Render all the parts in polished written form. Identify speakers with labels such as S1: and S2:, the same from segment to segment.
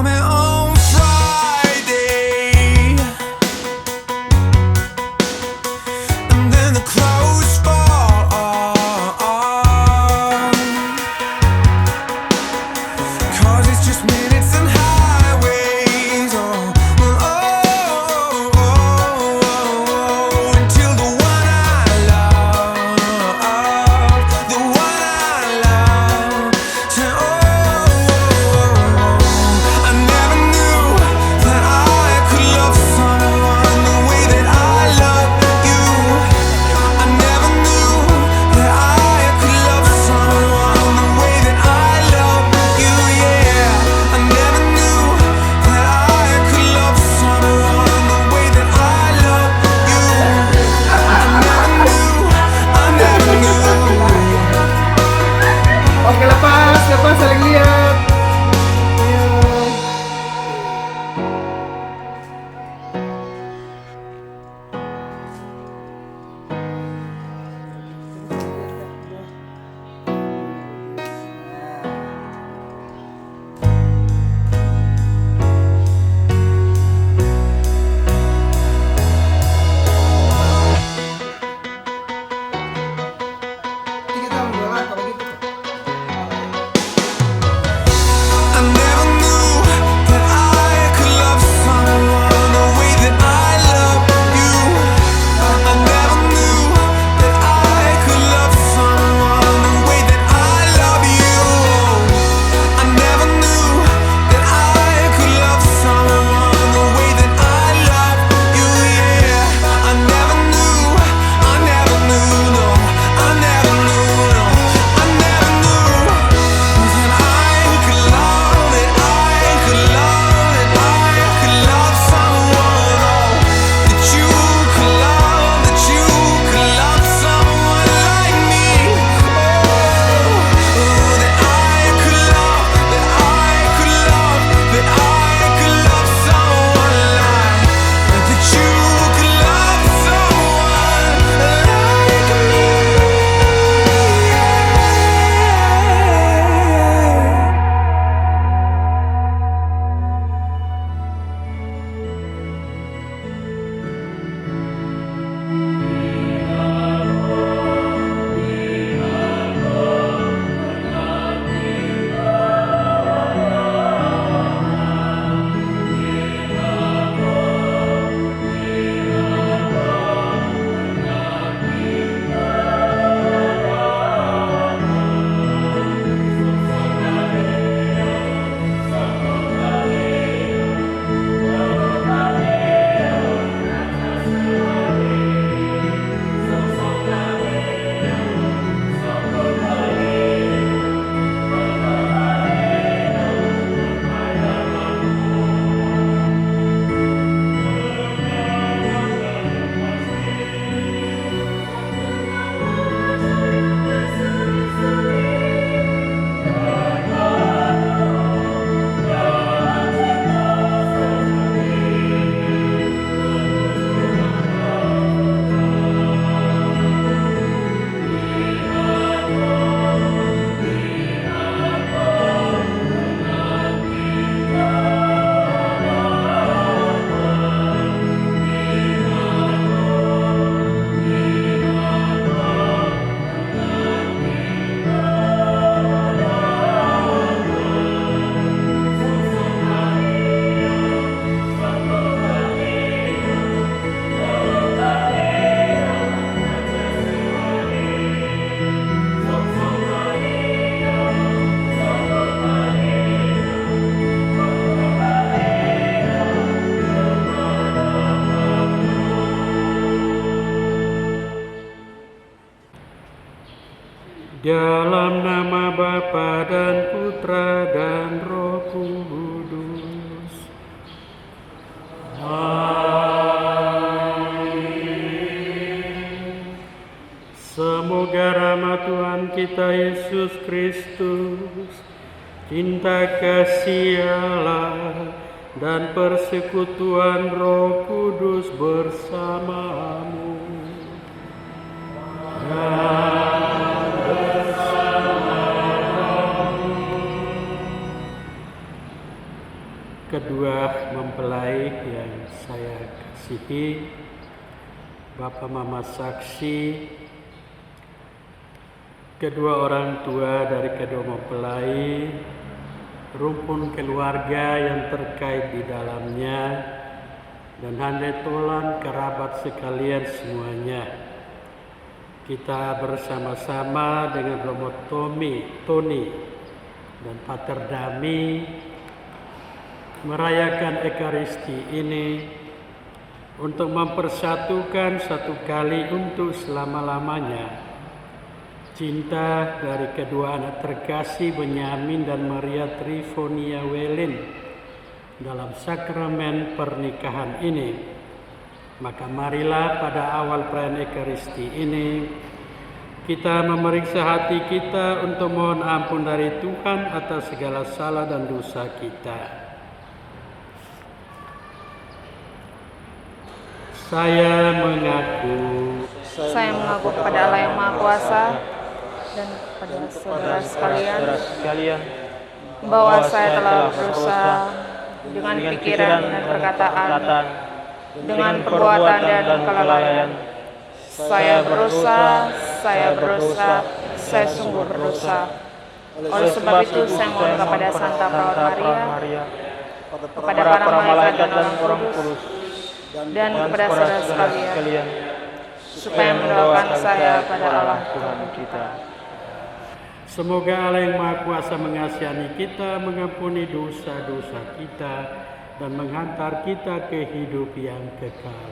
S1: me on Friday, and then the clothes fall off, 'cause it's just minutes and highways. Until the one I love, the one I love, I never knew that I could love someone the way that I love you. I never knew that I could love someone the way that I love you. Yeah, I never knew that I could love someone the way that I love you. I never knew.
S2: Oke, lepas saling lihat. Ayo. Kita ngobrol kalau gitu.
S1: I never knew that I could love someone the way that I love you. I never knew that I could love someone the way that I love you. I never knew that I could love someone the way that I love you. Yeah, I never knew, no, I never knew, no, I never knew that I could love, that I could love, that I could love someone, that you could love, that you could love someone like me. That I could love, that I could love, that I could love someone like, that you could love someone like me.
S3: Dalam nama Bapa dan Putra dan Roh Kudus. Amin. Semoga rahmat Tuhan kita Yesus Kristus, cinta kasih Allah, dan persekutuan Roh Kudus bersamamu. kedua mempelai yang saya kasihi, Bapak Mama saksi, kedua orang tua dari kedua mempelai, rumpun keluarga yang terkait di dalamnya, dan handai tolan kerabat sekalian semuanya. Kita bersama-sama dengan Romo Tony dan Pater Dami merayakan Ekaristi ini untuk mempersatukan satu kali untuk selama-lamanya cinta dari kedua anak terkasih Benyamin dan Maria Trifonia Welin dalam sakramen pernikahan ini. Maka marilah pada awal perayaan Ekaristi ini kita memeriksa hati kita untuk mohon ampun dari Tuhan atas segala salah dan dosa kita. Saya mengaku
S4: kepada Allah yang Maha Kuasa dan kepada saudara sekalian bahwa saya telah berusaha dengan pikiran dan perkataan, dengan perbuatan dan kelalaian. Saya sungguh berdosa. Oleh sebab itu saya mohon kepada Santa Perawat Maria, kepada para malaikat dan orang kudus, dan kepada saudara sekalian, supaya mendoakan saya pada Allah Tuhan kita.
S3: Semoga Allah yang Maha Kuasa mengasihani kita, mengampuni dosa-dosa kita, dan menghantar kita ke hidup yang kekal.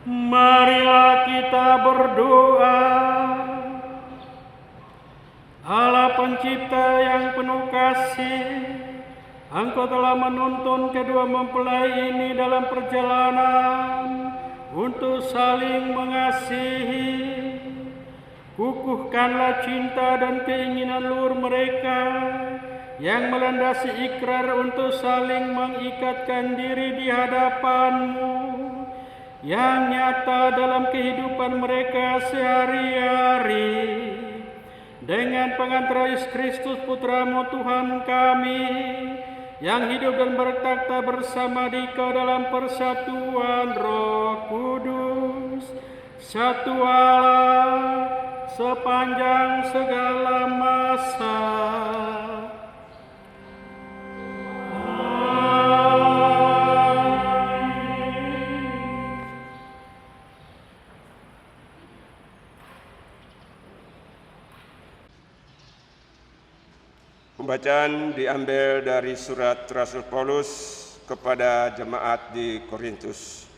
S3: Marilah kita berdoa. Allah pencipta yang penuh kasih, Engkau telah menuntun kedua mempelai ini dalam perjalanan untuk saling mengasihi. Kukuhkanlah cinta dan keinginan luhur mereka yang melandasi ikrar untuk saling mengikatkan diri di hadapan-Mu yang nyata dalam kehidupan mereka sehari-hari. Dengan pengantara Yesus Kristus Putra-Mu Tuhan kami, yang hidup dan bertakhta bersama Dikau dalam persatuan Roh Kudus, satu Allah sepanjang segala masa.
S5: Pembacaan diambil dari surat Rasul Paulus kepada jemaat di Korintus.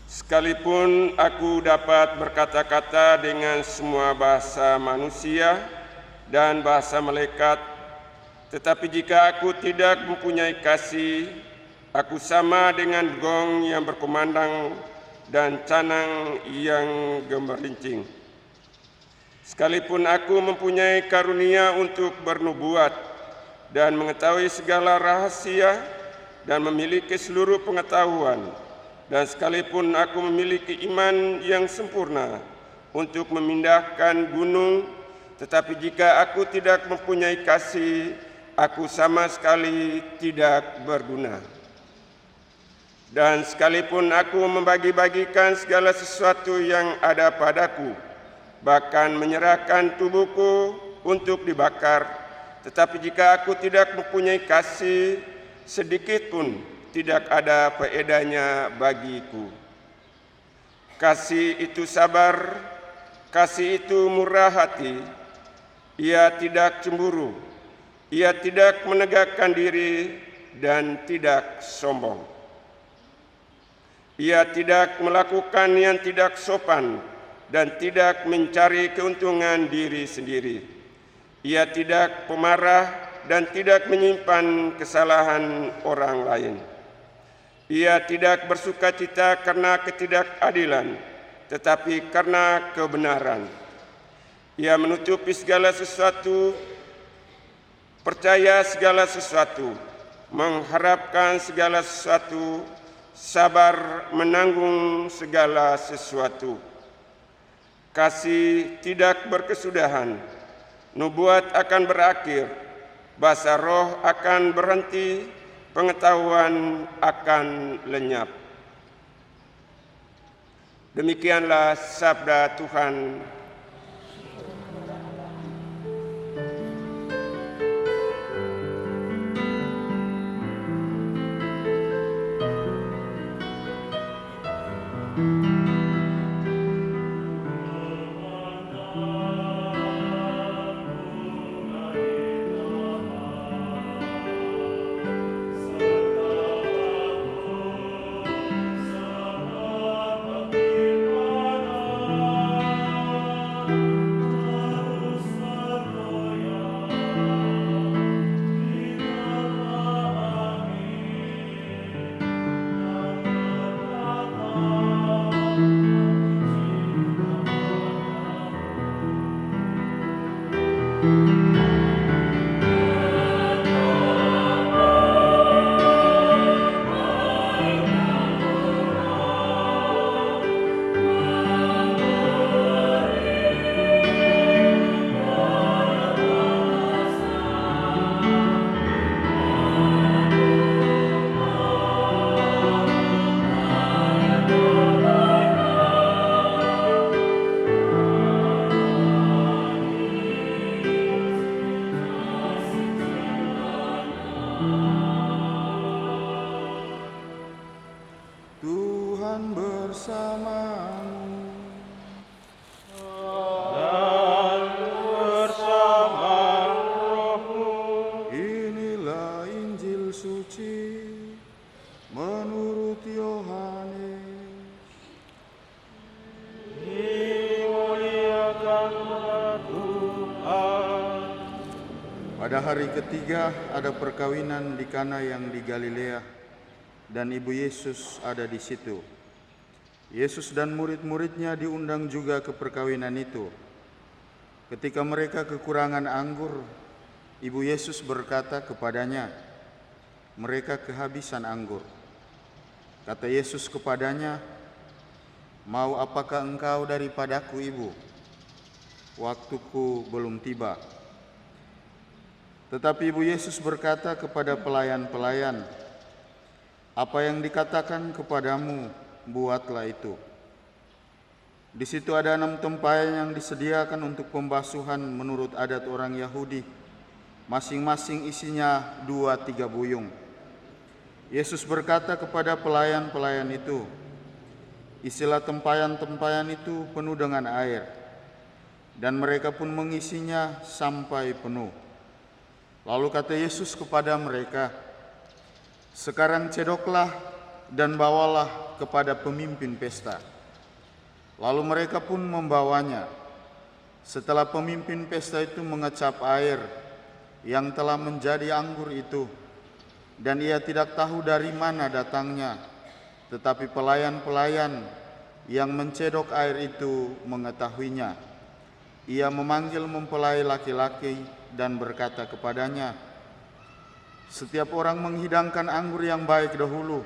S5: Sekalipun aku dapat berkata-kata dengan semua bahasa manusia dan bahasa malaikat, tetapi jika aku tidak mempunyai kasih, aku sama dengan gong yang berkumandang dan canang yang gemerincing. Sekalipun aku mempunyai karunia untuk bernubuat dan mengetahui segala rahasia dan memiliki seluruh pengetahuan, dan sekalipun aku memiliki iman yang sempurna untuk memindahkan gunung, tetapi jika aku tidak mempunyai kasih, aku sama sekali tidak berguna. Dan sekalipun aku membagi-bagikan segala sesuatu yang ada padaku, bahkan menyerahkan tubuhku untuk dibakar, tetapi jika aku tidak mempunyai kasih, sedikit pun tidak ada faedahnya bagiku. Kasih itu sabar, kasih itu murah hati, ia tidak cemburu, ia tidak menegakkan diri dan tidak sombong. Ia tidak melakukan yang tidak sopan dan tidak mencari keuntungan diri sendiri. Ia tidak pemarah dan tidak menyimpan kesalahan orang lain. Ia tidak bersukacita karena ketidakadilan, tetapi karena kebenaran. Ia menutupi segala sesuatu, percaya segala sesuatu, mengharapkan segala sesuatu, sabar menanggung segala sesuatu. Kasih tidak berkesudahan, nubuat akan berakhir, bahasa roh akan berhenti, pengetahuan akan lenyap. Demikianlah sabda Tuhan.
S6: Tuhan bersamamu. Inilah Injil suci menurut Yohanes. Pada hari ketiga ada perkawinan di Kana yang di Galilea, dan ibu Yesus ada di situ. Yesus dan murid-muridnya diundang juga ke perkawinan itu. Ketika mereka kekurangan anggur, ibu Yesus berkata kepadanya, "Mereka kehabisan anggur." Kata Yesus kepadanya, "Mau apakah engkau daripadaku, ibu? Waktuku belum tiba." Tetapi ibu Yesus berkata kepada pelayan-pelayan, "Apa yang dikatakan kepadamu, buatlah itu." Di situ ada 6 tempayan yang disediakan untuk pembasuhan menurut adat orang Yahudi. Masing-masing isinya 2-3 buyung. Yesus berkata kepada pelayan-pelayan itu, "Isilah tempayan-tempayan itu penuh dengan air." Dan mereka pun mengisinya sampai penuh. Lalu kata Yesus kepada mereka, "Sekarang cedoklah dan bawalah kepada pemimpin pesta." Lalu mereka pun membawanya. Setelah pemimpin pesta itu mengecap air yang telah menjadi anggur itu, dan ia tidak tahu dari mana datangnya, tetapi pelayan-pelayan yang mencedok air itu mengetahuinya. Ia memanggil mempelai laki-laki dan berkata kepadanya, "Setiap orang menghidangkan anggur yang baik dahulu,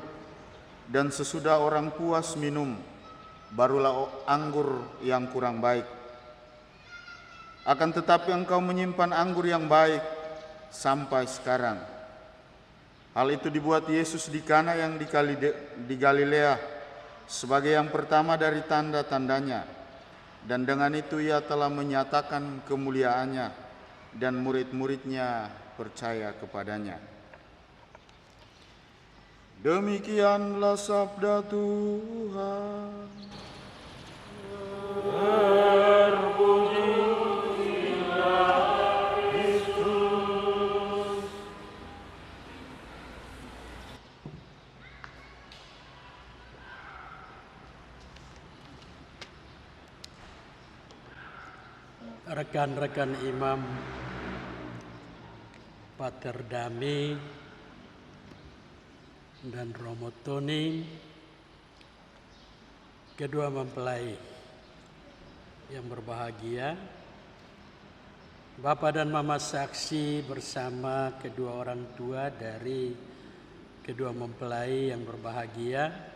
S6: dan sesudah orang puas minum, barulah anggur yang kurang baik. Akan tetapi engkau menyimpan anggur yang baik sampai sekarang." Hal itu dibuat Yesus di Kana yang di Galilea sebagai yang pertama dari tanda-tandanya, dan dengan itu ia telah menyatakan kemuliaannya, dan murid-muridnya percaya kepadanya. Demikianlah sabda Tuhan.
S3: Rekan-rekan imam, Pater Dami dan Romo Tony, kedua mempelai yang berbahagia, Bapak dan Mama saksi bersama kedua orang tua dari kedua mempelai yang berbahagia,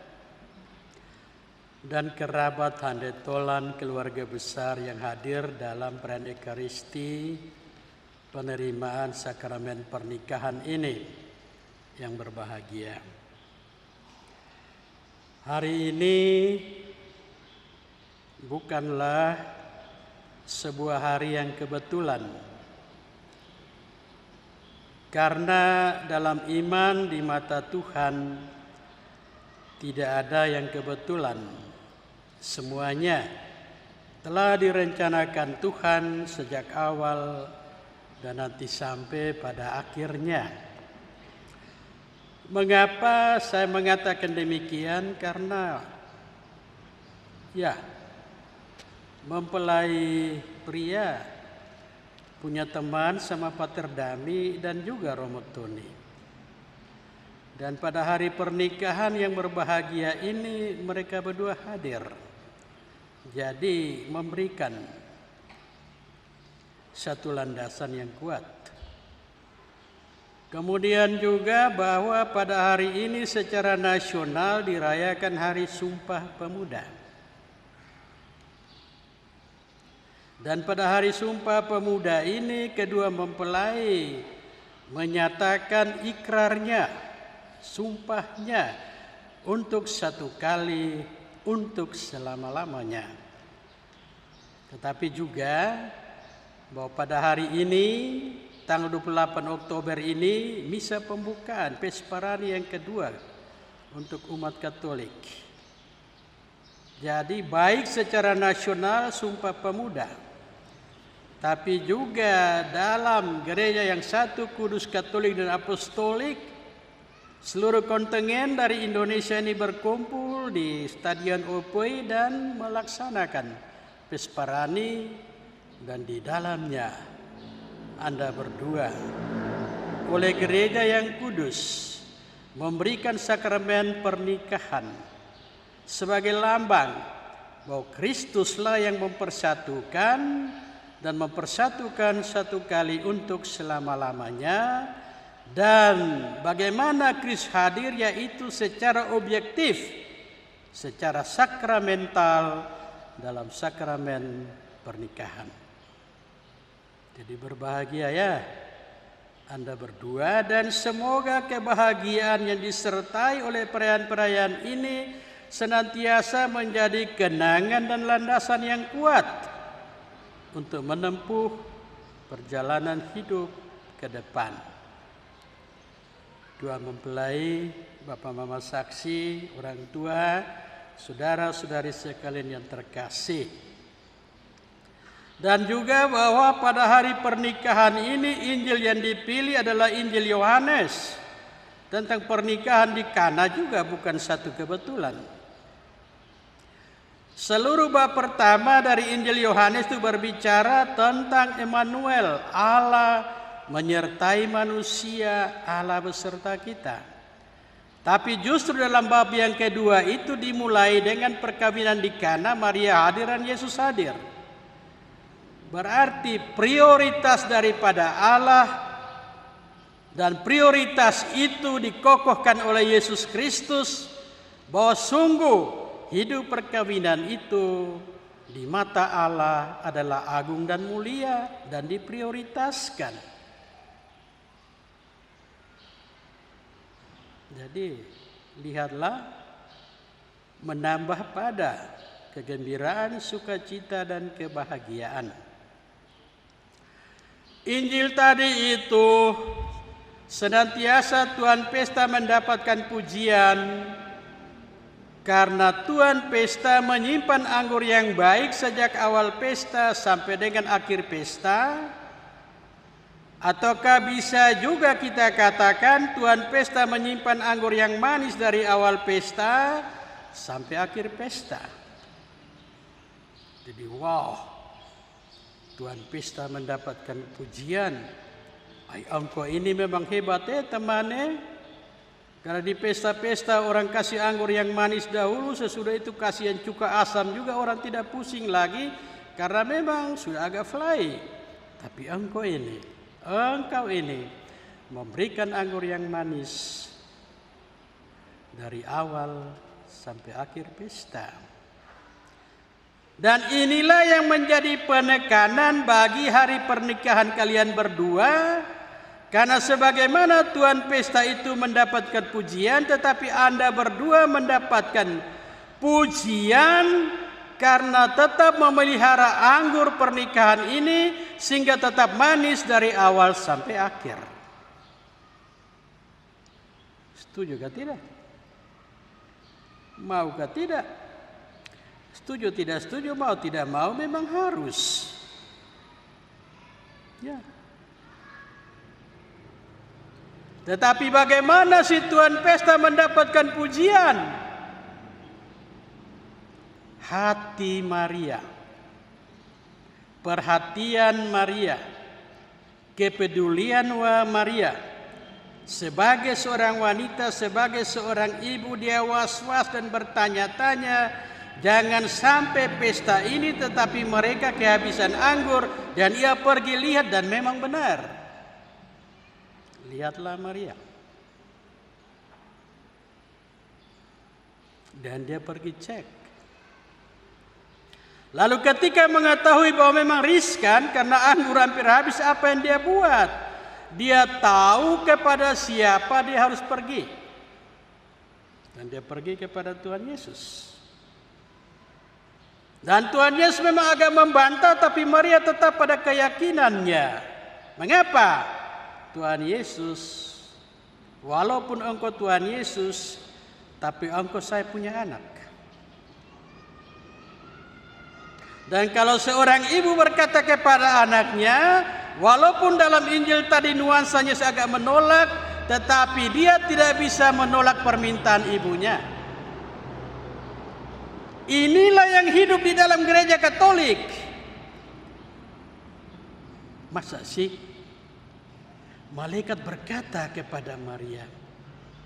S3: dan kerabat handetolan keluarga besar yang hadir dalam perayaan Ekaristi penerimaan sakramen pernikahan ini yang berbahagia. Hari ini bukanlah sebuah hari yang kebetulan, karena dalam iman di mata Tuhan tidak ada yang kebetulan. Semuanya telah direncanakan Tuhan sejak awal dan nanti sampai pada akhirnya. Mengapa saya mengatakan demikian? Karena mempelai pria punya teman sama Pater Dami dan juga Romo Tony. Dan pada hari pernikahan yang berbahagia ini mereka berdua hadir. Jadi memberikan satu landasan yang kuat. Kemudian juga bahwa pada hari ini secara nasional dirayakan Hari Sumpah Pemuda. Dan pada Hari Sumpah Pemuda ini kedua mempelai menyatakan ikrarnya, sumpahnya untuk satu kali, untuk selama-lamanya. Tetapi juga bahwa pada hari ini, tanggal 28 Oktober ini, misa pembukaan Pesparani yang kedua untuk umat Katolik. Jadi baik secara nasional Sumpah Pemuda, tapi juga dalam gereja yang satu, Kudus, Katolik dan Apostolik, seluruh kontingen dari Indonesia ini berkumpul di Stadion Opoi dan melaksanakan Pesparani, dan di dalamnya Anda berdua oleh gereja yang kudus memberikan sakramen pernikahan sebagai lambang bahwa Kristuslah yang mempersatukan dan mempersatukan satu kali untuk selama-lamanya, dan bagaimana Kristus hadir yaitu secara objektif, secara sakramental dalam sakramen pernikahan. Jadi berbahagia ya Anda berdua, dan semoga kebahagiaan yang disertai oleh perayaan-perayaan ini senantiasa menjadi kenangan dan landasan yang kuat untuk menempuh perjalanan hidup ke depan. Tuhan mempelai, Bapak Mama saksi, orang tua, saudara-saudari sekalian yang terkasih. Dan juga bahwa pada hari pernikahan ini Injil yang dipilih adalah Injil Yohanes. Tentang pernikahan di Kana juga bukan satu kebetulan. Seluruh bab pertama dari Injil Yohanes itu berbicara tentang Immanuel, Allah menyertai manusia, Allah beserta kita. Tapi justru dalam bab yang kedua itu dimulai dengan perkawinan di Kana, Maria hadir dan Yesus hadir. Berarti prioritas daripada Allah, dan prioritas itu dikokohkan oleh Yesus Kristus, bahwa sungguh hidup perkawinan itu di mata Allah adalah agung dan mulia dan diprioritaskan. Jadi lihatlah, menambah pada kegembiraan, sukacita dan kebahagiaan. Injil tadi itu senantiasa Tuhan Pesta mendapatkan pujian karena Tuhan Pesta menyimpan anggur yang baik sejak awal pesta sampai dengan akhir pesta. Ataukah bisa juga kita katakan Tuhan Pesta menyimpan anggur yang manis dari awal pesta sampai akhir pesta. Jadi wow, Tuhan Pesta mendapatkan pujian. Ay, engkau ini memang hebat teman. Karena di pesta-pesta orang kasih anggur yang manis dahulu, sesudah itu kasih yang cuka asam juga, orang tidak pusing lagi karena memang sudah agak fly. Tapi engkau ini memberikan anggur yang manis dari awal sampai akhir pesta. Dan inilah yang menjadi penekanan bagi hari pernikahan kalian berdua. Karena sebagaimana Tuhan Pesta itu mendapatkan pujian, tetapi Anda berdua mendapatkan pujian karena tetap memelihara anggur pernikahan ini sehingga tetap manis dari awal sampai akhir. Setuju kah tidak? Mau kah tidak? Setuju tidak setuju, mau tidak mau, memang harus. Ya. Tetapi bagaimana si Tuhan Pesta mendapatkan pujian? Hati Maria, perhatian Maria, kepedulian Maria. Sebagai seorang wanita, sebagai seorang ibu, dia was-was dan bertanya-tanya, jangan sampai pesta ini tetapi mereka kehabisan anggur. Dan ia pergi lihat dan memang benar. Lihatlah Maria. Dan dia pergi cek. Lalu ketika mengetahui bahwa memang riskan karena anggur hampir habis, apa yang dia buat? Dia tahu kepada siapa dia harus pergi. Dan dia pergi kepada Tuhan Yesus. Dan Tuhan Yesus memang agak membantah, tapi Maria tetap pada keyakinannya. Mengapa? Tuhan Yesus, walaupun engkau Tuhan Yesus, tapi engkau saya punya anak. Dan kalau seorang ibu berkata kepada anaknya, walaupun dalam Injil tadi nuansanya agak menolak, tetapi dia tidak bisa menolak permintaan ibunya. Inilah yang hidup di dalam gereja Katolik. Masa sih malaikat berkata kepada Maria,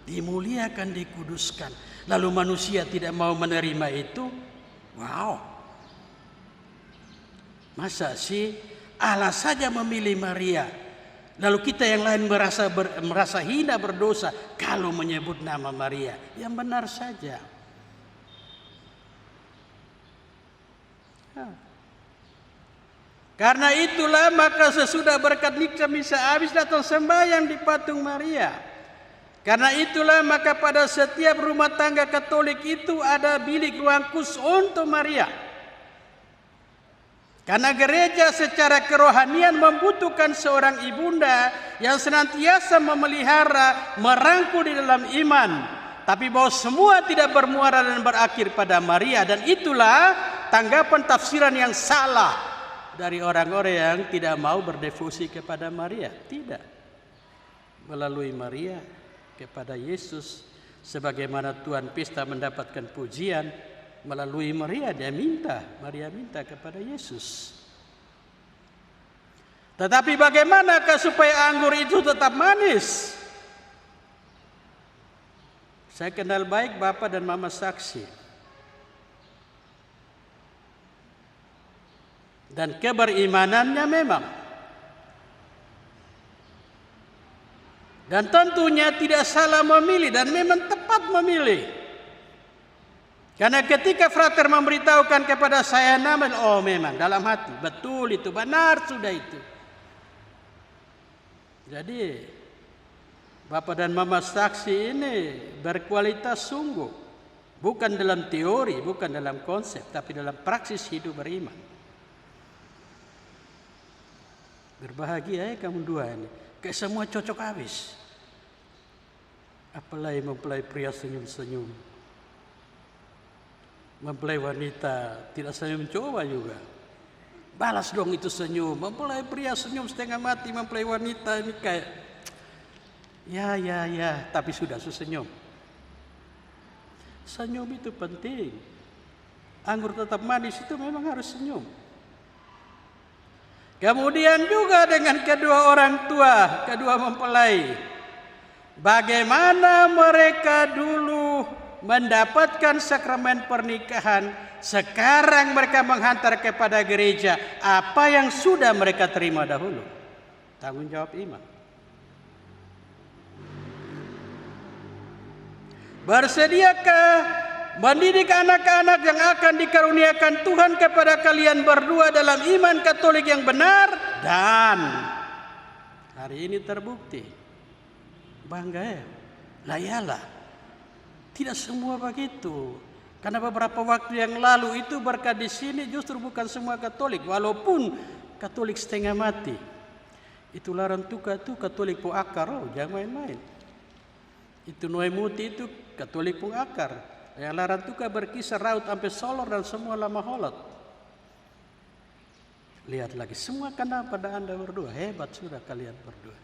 S3: dimuliakan, dikuduskan. Lalu manusia tidak mau menerima itu. Wow. Masa sih Allah saja memilih Maria, lalu kita yang lain merasa hina, berdosa kalau menyebut nama Maria? Yang benar saja. Karena itulah maka sesudah berkat nikah misa habis datang sembahyang di patung Maria. Karena itulah maka pada setiap rumah tangga Katolik itu ada bilik ruang khusus untuk Maria. Karena gereja secara kerohanian membutuhkan seorang ibunda yang senantiasa memelihara, merangkul di dalam iman. Tapi bahwa semua tidak bermuara dan berakhir pada Maria. Dan itulah tanggapan tafsiran yang salah dari orang-orang yang tidak mau berdevosi kepada Maria. Tidak. Melalui Maria kepada Yesus, sebagaimana Tuhan Pesta mendapatkan pujian melalui Maria, Maria minta kepada Yesus. Tetapi bagaimanakah supaya anggur itu tetap manis? Saya kenal baik Bapak dan Mama saksi. Dan keberimanannya memang. Dan tentunya tidak salah memilih dan memang tepat memilih. Karena ketika frater memberitahukan kepada saya nama, oh memang dalam hati, betul itu, benar sudah itu. Jadi Bapak dan Mama saksi ini berkualitas sungguh. Bukan dalam teori, bukan dalam konsep, tapi dalam praksis hidup beriman. Berbahagia ya kamu dua ini. Kayak semua cocok habis. Apalagi mempelai pria senyum-senyum. Mempelai wanita tidak senyum coba juga. Balas dong itu senyum. Mempelai pria senyum setengah mati. Mempelai wanita ini kayak ya. Tapi sudah senyum. Senyum itu penting. Anggur tetap manis itu memang harus senyum. Kemudian juga dengan kedua orang tua, kedua mempelai. Bagaimana mereka dulu mendapatkan sakramen pernikahan, sekarang mereka menghantar kepada gereja apa yang sudah mereka terima dahulu. Tanggung jawab iman. Bersediakah mendidik anak-anak yang akan dikaruniakan Tuhan kepada kalian berdua dalam iman Katolik yang benar? Dan hari ini terbukti. Bangga ya? Layalah. Tidak semua begitu. Karena beberapa waktu yang lalu itu berkat di sini justru bukan semua Katolik. Walaupun Katolik setengah mati. Itu larang tuka itu Katolik pun akar. Oh, jangan main-main. Itu Noe Muti itu Katolik pun akar. Yang larang tuka berkisar raut sampai Solor dan semua lama holot. Lihat lagi. Semua kena pada Anda berdua. Hebat sudah kalian berdua.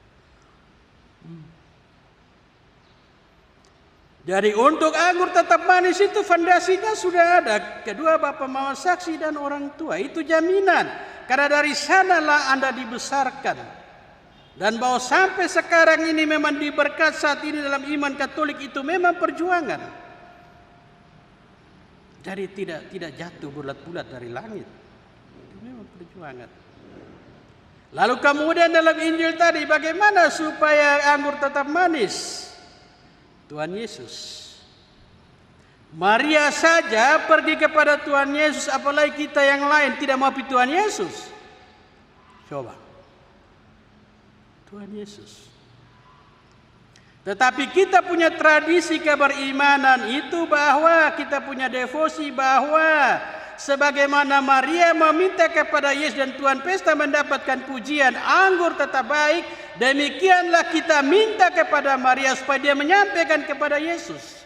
S3: Jadi untuk anggur tetap manis itu fondasinya sudah ada. Kedua Bapak Mama saksi dan orang tua. Itu jaminan. Karena dari sanalah Anda dibesarkan. Dan bahwa sampai sekarang ini memang diberkat saat ini dalam iman Katolik itu memang perjuangan. Jadi tidak jatuh bulat-bulat dari langit. Itu memang perjuangan. Lalu kemudian dalam Injil tadi bagaimana supaya anggur tetap manis? Tuhan Yesus. Maria saja pergi kepada Tuhan Yesus, apalagi kita yang lain tidak mau pergi Tuhan Yesus. Coba. Tuhan Yesus. Tetapi kita punya tradisi keberimanan itu bahwa kita punya devosi bahwa sebagaimana Maria meminta kepada Yesus dan Tuhan Pesta mendapatkan pujian, anggur tetap baik, demikianlah kita minta kepada Maria supaya dia menyampaikan kepada Yesus.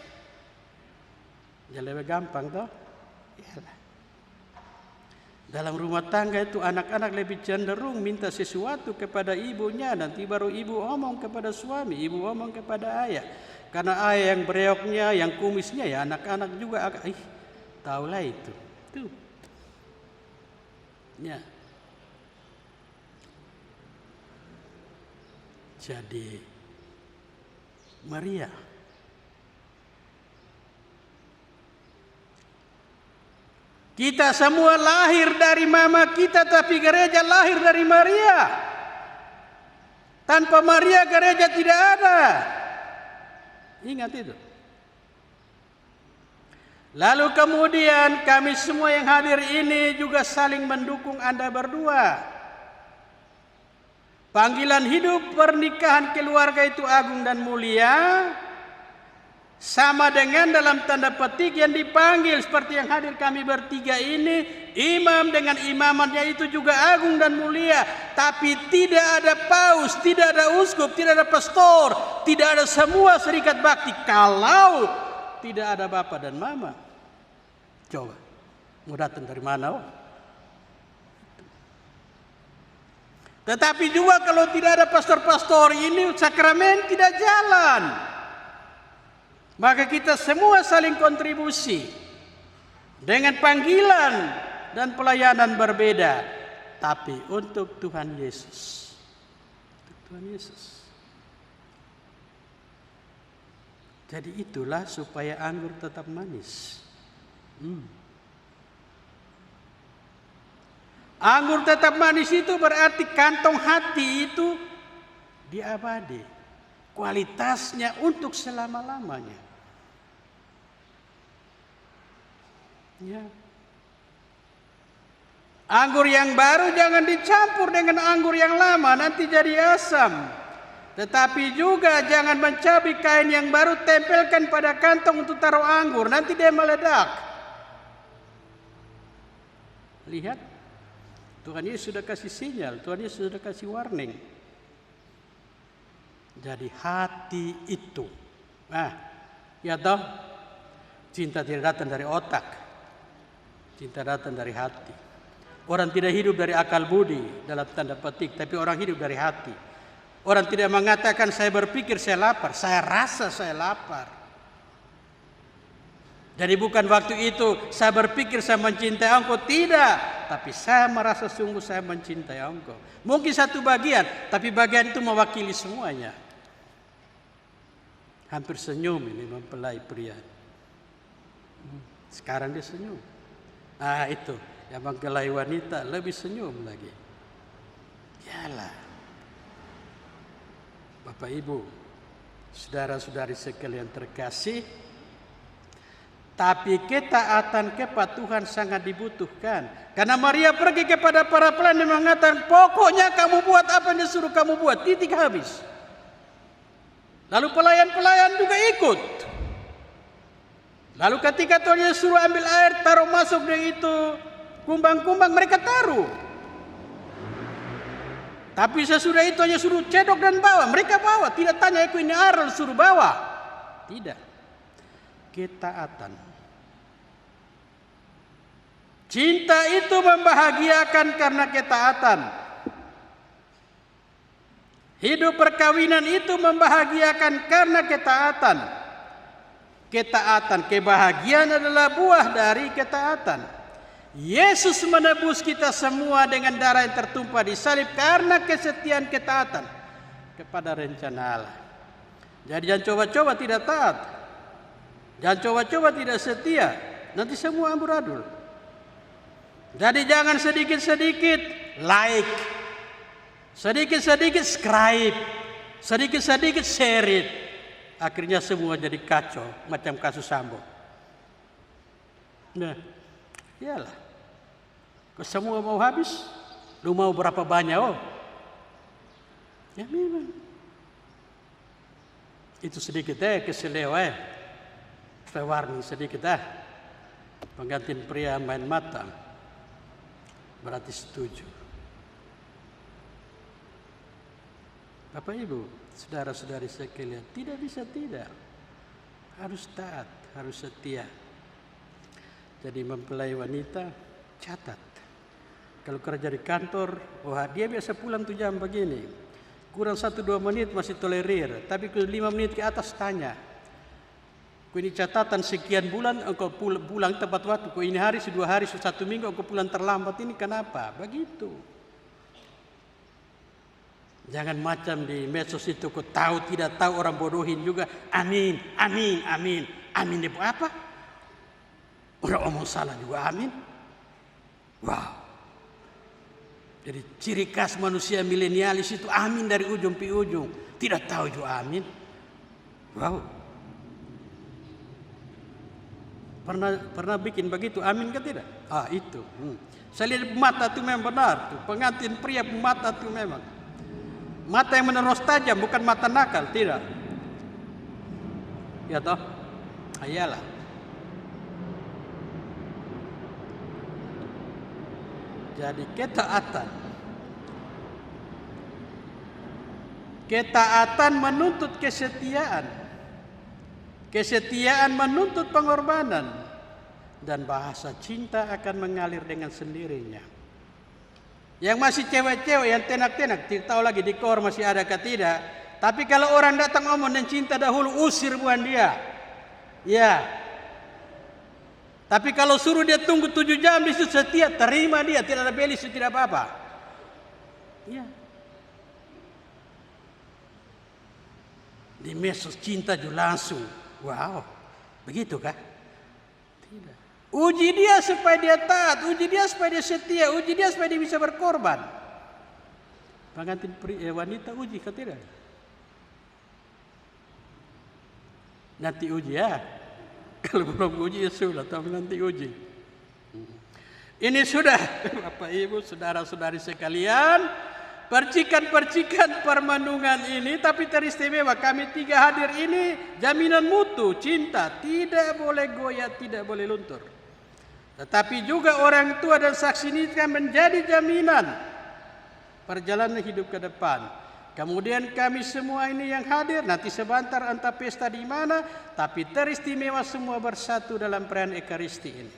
S3: Ya lebih gampang toh? Yalah. Dalam rumah tangga itu anak-anak lebih cenderung minta sesuatu kepada ibunya, nanti baru ibu omong kepada suami, ibu omong kepada ayah. Karena ayah yang bereoknya, yang kumisnya ya anak-anak juga tahulah itu. Tuh. Ya. jadi Maria. Kita semua lahir dari mama kita, tapi gereja lahir dari Maria. Tanpa Maria gereja tidak ada. Ingat itu. Lalu kemudian kami semua yang hadir ini juga saling mendukung Anda berdua. Panggilan hidup pernikahan keluarga itu agung dan mulia, sama dengan dalam tanda petik yang dipanggil seperti yang hadir kami bertiga ini. Imam dengan imamannya itu juga agung dan mulia, tapi tidak ada paus, tidak ada uskup, tidak ada pastor, tidak ada semua serikat bakti kalau tidak ada bapa dan mama. Coba mau datang dari mana? Tetapi juga kalau tidak ada pastor-pastor ini, sakramen tidak jalan. Maka kita semua saling kontribusi dengan panggilan dan pelayanan berbeda, tapi untuk Tuhan Yesus. Untuk Tuhan Yesus. Jadi itulah supaya anggur tetap manis. Anggur tetap manis itu berarti kantong hati itu diabadi. Kualitasnya untuk selama-lamanya. Ya. Anggur yang baru jangan dicampur dengan anggur yang lama, nanti jadi asam. Tetapi juga jangan mencabik kain yang baru, tempelkan pada kantong untuk taruh anggur, nanti dia meledak. Lihat, Tuhan Yesus sudah kasih sinyal, Tuhan Yesus sudah kasih warning. Jadi hati itu, ya toh, cinta tidak datang dari otak, cinta datang dari hati. Orang tidak hidup dari akal budi dalam tanda petik, tapi orang hidup dari hati. Orang tidak mengatakan saya berpikir saya lapar, saya rasa saya lapar. Jadi bukan waktu itu saya berpikir saya mencintai engkau, tidak. Tapi saya merasa sungguh saya mencintai engkau. Mungkin satu bagian, tapi bagian itu mewakili semuanya. Hampir senyum ini mempelai pria. Sekarang dia senyum. Itu yang mempelai wanita lebih senyum lagi. Yalah. Bapak Ibu, saudara-saudari sekalian terkasih, tapi ketaatan kepatuhan sangat dibutuhkan. Karena Maria pergi kepada para pelayan dan mengatakan, pokoknya kamu buat apa yang disuruh kamu buat, titik habis. Lalu pelayan-pelayan juga ikut. Lalu ketika Tuhan Yesus suruh ambil air, taruh masuk dengan itu kumbang-kumbang, mereka taruh. Tapi sesudah itu hanya suruh cedok dan bawa, mereka bawa. Tidak tanya, aku ini air, suruh bawa. Tidak. Ketaatan. Cinta itu membahagiakan karena ketaatan. Hidup perkawinan itu membahagiakan karena ketaatan. Ketaatan, kebahagiaan adalah buah dari ketaatan. Yesus menebus kita semua dengan darah yang tertumpah di salib karena kesetiaan ketaatan kepada rencana Allah. Jadi jangan coba-coba tidak taat. Jangan coba-coba tidak setia, nanti semua amburadul. Jadi jangan sedikit-sedikit like, sedikit-sedikit subscribe, sedikit-sedikit share it. Akhirnya semua jadi kacau, macam kasus Sambo. Nah, iyalah. Kalau semua mau habis, lu mau berapa banyak? Ya memang. Itu sedikit keselewa. Warning sedikit pengantin pria main mata, berarti setuju. Bapak Ibu, saudara-saudari sekalian, tidak bisa tidak, harus taat, harus setia. Jadi mempelai wanita, catat. Kalau kerja di kantor, dia biasa pulang 7 jam begini, kurang 1-2 menit masih tolerir, tapi ke 5 menit ke atas tanya. Ini catatan sekian bulan engkau pulang tepat waktu. Kau ini hari, 2 hari, 1 minggu engkau pulang terlambat. Ini kenapa? Begitu. Jangan macam di medsos itu, kau tahu tidak tahu orang bodohin juga. Amin, amin, amin. Amin itu apa? Orang omong salah juga amin. Wow. Jadi ciri khas manusia milenialis itu amin dari ujung ke ujung. Tidak tahu juga amin. Wow. Pernah bikin begitu amin ke tidak? Itu. Saya lihat mata itu memang benar tuh. Pengantin pria mata itu memang. Mata yang menerus tajam, bukan mata nakal, tidak. Ya toh? Ayalah. Jadi ketaatan menuntut kesetiaan. Kesetiaan menuntut pengorbanan. Dan bahasa cinta akan mengalir dengan sendirinya. Yang masih cewek-cewek yang tenak-tenak, tidak tahu lagi di kor masih ada atau tidak. Tapi kalau orang datang ngomong dan cinta dahulu, usir bukan dia. Ya. Tapi kalau suruh dia tunggu 7 jam di situ setia, terima dia, tidak ada belis, tidak apa-apa. Ya. Di medsos cinta juga langsung. Wow. Begitu kah? Tidak. Uji dia supaya dia taat, uji dia supaya dia setia, uji dia supaya dia bisa berkorban. Pengantin wanita uji kah tidak? Nanti uji ya. Kalau belum uji ya sudah, tapi nanti uji. Ini sudah, Bapak Ibu, saudara-saudari sekalian, percikan-percikan permenungan ini, tapi teristimewa kami 3 hadir ini jaminan mutu cinta, tidak boleh goyah, tidak boleh luntur. Tetapi juga orang tua dan saksi ini kan menjadi jaminan perjalanan hidup ke depan. Kemudian kami semua ini yang hadir, nanti sebentar entah pesta di mana, tapi teristimewa semua bersatu dalam perayaan Ekaristi ini.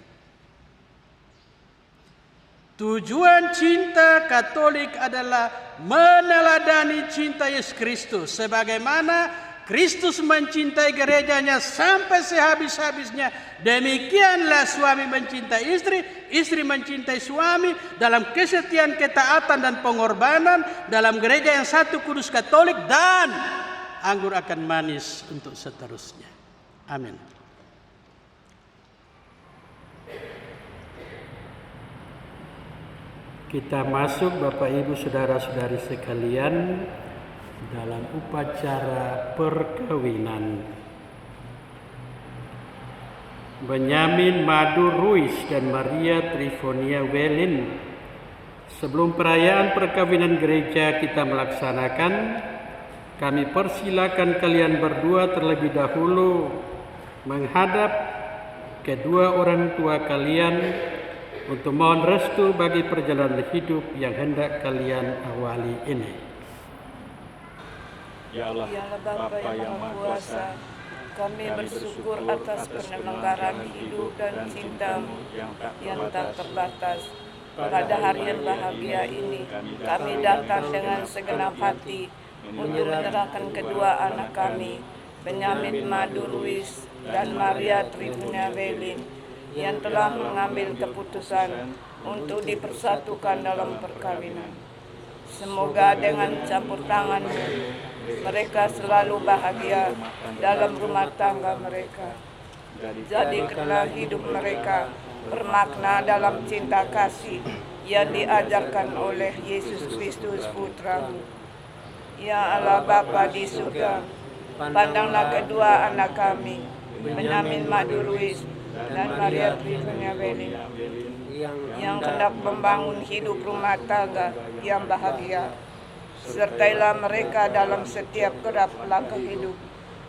S3: Tujuan cinta Katolik adalah meneladani cinta Yesus Kristus. Sebagaimana Kristus mencintai gerejanya sampai sehabis-habisnya. Demikianlah suami mencintai istri, istri mencintai suami dalam kesetiaan, ketaatan dan pengorbanan dalam gereja yang satu kudus Katolik, dan anggur akan manis untuk seterusnya. Amin. Kita masuk Bapak Ibu saudara-saudari sekalian dalam upacara perkawinan. Benyamin Madu Ruiz dan Maria Trifonia Welin. Sebelum perayaan perkawinan gereja kita melaksanakan, kami persilakan kalian berdua terlebih dahulu menghadap kedua orang tua kalian untuk mohon restu bagi perjalanan hidup yang hendak kalian awali ini.
S7: Ya Allah, Bapa yang Maha Kuasa, kami bersyukur atas penyelenggaraan hidup dan cinta-Mu yang tak terbatas. Pada hari yang bahagia ini, kami datang dengan segenap hati untuk menyerahkan kedua anak kami, Benyamin Madu Ruiz dan Maria Trifonia Welin, yang telah mengambil keputusan untuk dipersatukan dalam perkawinan. Semoga dengan campur tangan-Mu, mereka selalu bahagia dalam rumah tangga mereka. Jadikanlah hidup mereka bermakna dalam cinta kasih yang diajarkan oleh Yesus Kristus Putra-Mu. Ya Allah Bapa di surga, pandanglah kedua anak kami, Benyamin Madu Ruiz dan Maria Trifonia Welin, yang hendak membangun hidup rumah tangga yang bahagia. Sertailah mereka dalam setiap gerak langkah hidup,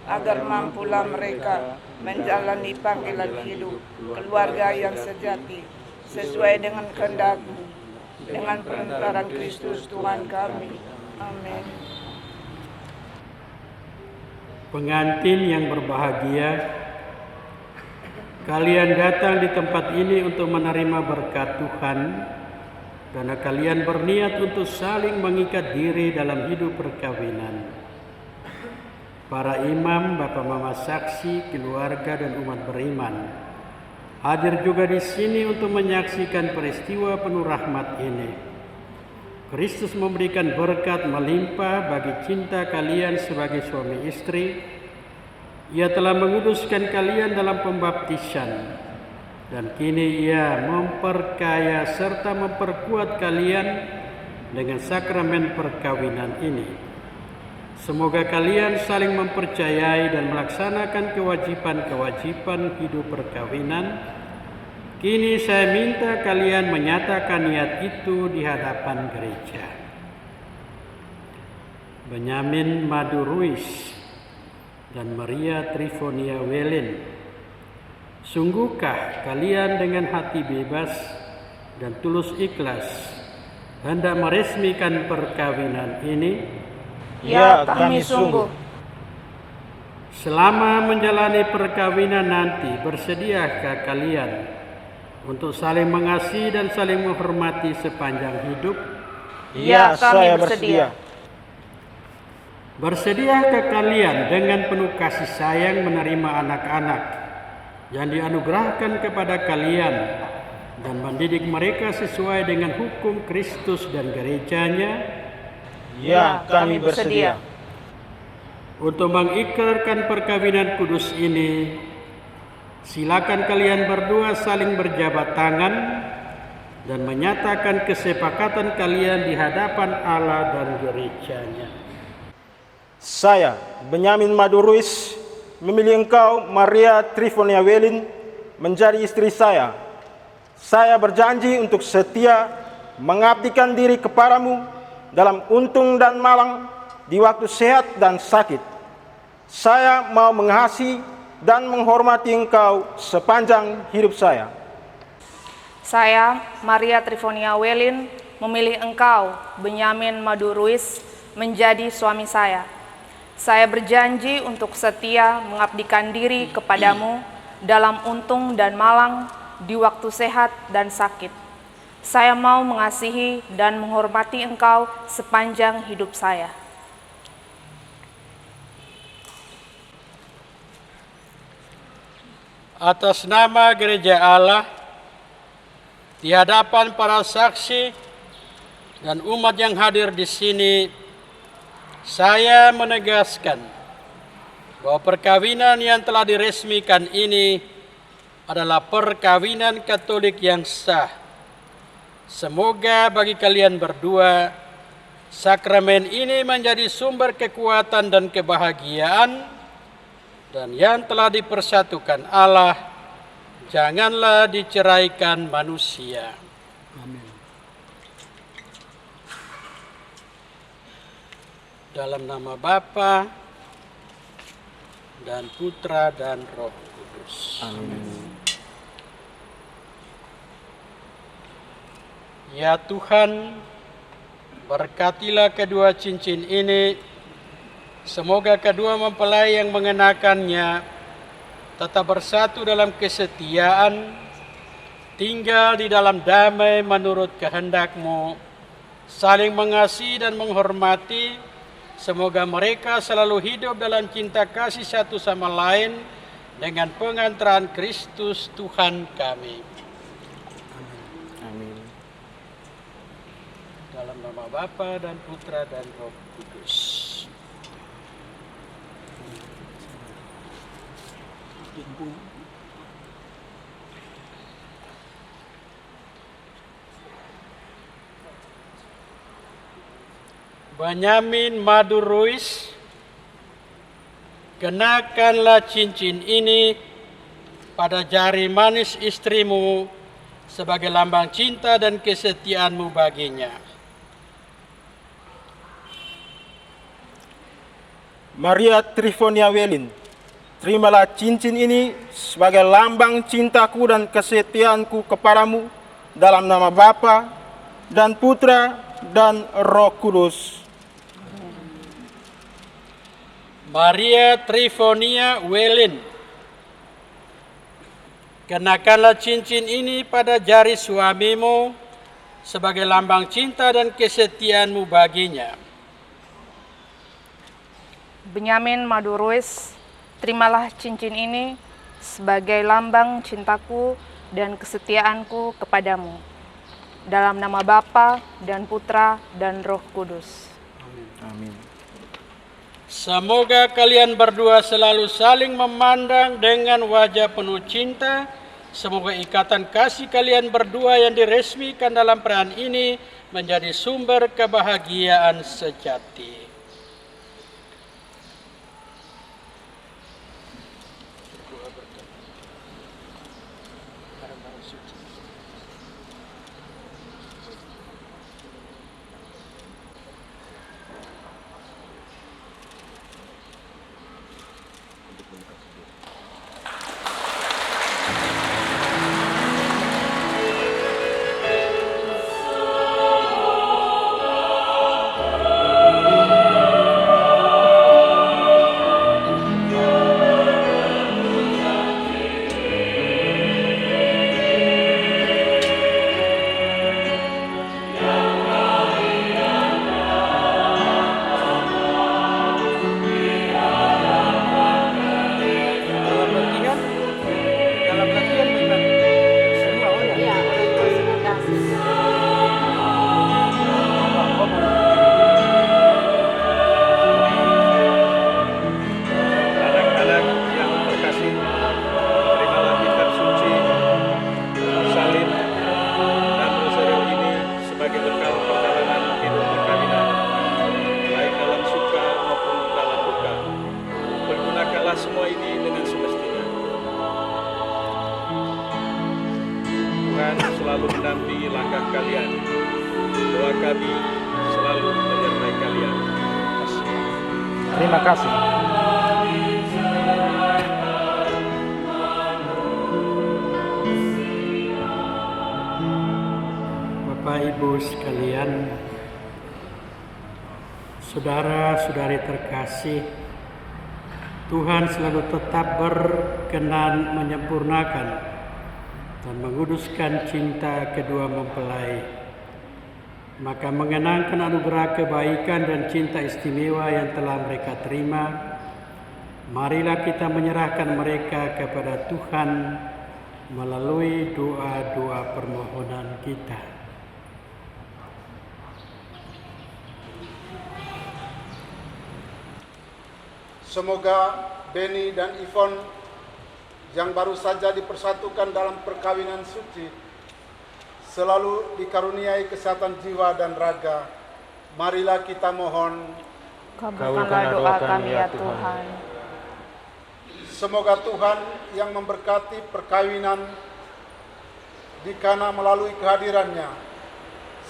S7: agar mampulah mereka menjalani panggilan hidup keluarga yang sejati sesuai dengan kehendak-Mu, dengan perantaran Kristus Tuhan kami. Amin.
S3: Pengantin yang berbahagia, kalian datang di tempat ini untuk menerima berkat Tuhan, karena kalian berniat untuk saling mengikat diri dalam hidup perkawinan. Para imam, bapak mama saksi, keluarga dan umat beriman hadir juga di sini untuk menyaksikan peristiwa penuh rahmat ini. Kristus memberikan berkat melimpah bagi cinta kalian sebagai suami istri. Ia telah menguduskan kalian dalam pembaptisan, dan kini Ia memperkaya serta memperkuat kalian dengan sakramen perkawinan ini. Semoga kalian saling mempercayai dan melaksanakan kewajiban-kewajiban hidup perkawinan. Kini saya minta kalian menyatakan niat itu di hadapan gereja. Benyamin Madu Ruiz dan Maria Trifonia Welin, sungguhkah kalian dengan hati bebas dan tulus ikhlas hendak meresmikan perkawinan ini?
S8: Ya, kami sungguh.
S3: Selama menjalani perkawinan nanti, bersediakah kalian untuk saling mengasihi dan saling menghormati sepanjang hidup?
S8: Ya, saya bersedia.
S3: Bersediakah kalian dengan penuh kasih sayang menerima anak-anak yang dianugerahkan kepada kalian dan mendidik mereka sesuai dengan hukum Kristus dan gerejanya?
S8: Ya, kami bersedia.
S3: Untuk mengikrarkan perkawinan kudus ini, silakan kalian berdua saling berjabat tangan dan menyatakan kesepakatan kalian di hadapan Allah dan gerejanya.
S8: Saya, Benyamin Madu Ruiz, memilih engkau, Maria Trifonia Welin, menjadi istri saya. Saya berjanji untuk setia mengabdikan diri kepadamu dalam untung dan malang, di waktu sehat dan sakit. Saya mau mengasihi dan menghormati engkau sepanjang hidup saya.
S4: Saya, Maria Trifonia Welin, memilih engkau, Benyamin Madu Ruiz, menjadi suami saya. Saya berjanji untuk setia mengabdikan diri kepadamu dalam untung dan malang, di waktu sehat dan sakit. Saya mau mengasihi dan menghormati engkau sepanjang hidup saya.
S3: Atas nama Gereja Allah, di hadapan para saksi dan umat yang hadir di sini, saya menegaskan bahwa perkawinan yang telah diresmikan ini adalah perkawinan Katolik yang sah. Semoga bagi kalian berdua, sakramen ini menjadi sumber kekuatan dan kebahagiaan, dan yang telah dipersatukan Allah, janganlah diceraikan manusia. Amin. Dalam nama Bapa dan Putra dan Roh Kudus. Amin. Ya Tuhan, berkatilah kedua cincin ini. Semoga kedua mempelai yang mengenakannya tetap bersatu dalam kesetiaan, tinggal di dalam damai menurut kehendak-Mu, saling mengasihi dan menghormati. Semoga mereka selalu hidup dalam cinta kasih satu sama lain dengan pengantaran Kristus Tuhan kami.
S8: Amin.
S3: Dalam nama Bapa dan Putra dan Roh Kudus. Benyamin Madu Ruiz, kenakanlah cincin ini pada jari manis istrimu sebagai lambang cinta dan kesetiaanmu baginya.
S8: Maria Trifonia Welin, terimalah cincin ini sebagai lambang cintaku dan kesetiaanku kepadamu dalam nama Bapa dan Putra dan Roh Kudus.
S3: Maria Trifonia Welin, kenakanlah cincin ini pada jari suamimu sebagai lambang cinta dan kesetiaanmu baginya.
S4: Benyamin Madu Ruiz, terimalah cincin ini sebagai lambang cintaku dan kesetiaanku kepadamu. Dalam nama Bapa dan Putra dan Roh Kudus.
S8: Amin.
S3: Semoga kalian berdua selalu saling memandang dengan wajah penuh cinta. Semoga ikatan kasih kalian berdua yang diresmikan dalam perayaan ini menjadi sumber kebahagiaan sejati.
S8: Selalu mendampingi langkah kalian. Doa kami selalu menyertai kalian. Terima kasih.
S3: Bapak Ibu sekalian, saudara-saudari terkasih, Tuhan selalu tetap berkenan menyempurnakan dan menguduskan cinta kedua mempelai. Maka mengenangkan anugerah kebaikan dan cinta istimewa yang telah mereka terima, marilah kita menyerahkan mereka kepada Tuhan melalui doa-doa permohonan kita.
S6: Semoga Beni dan Ivon yang baru saja dipersatukan dalam perkawinan suci selalu dikaruniai kesehatan jiwa dan raga. Marilah kita mohon,
S4: Kabulkanlah doa kami ya Tuhan.
S6: semoga Tuhan yang memberkati perkawinan dikana melalui kehadirannya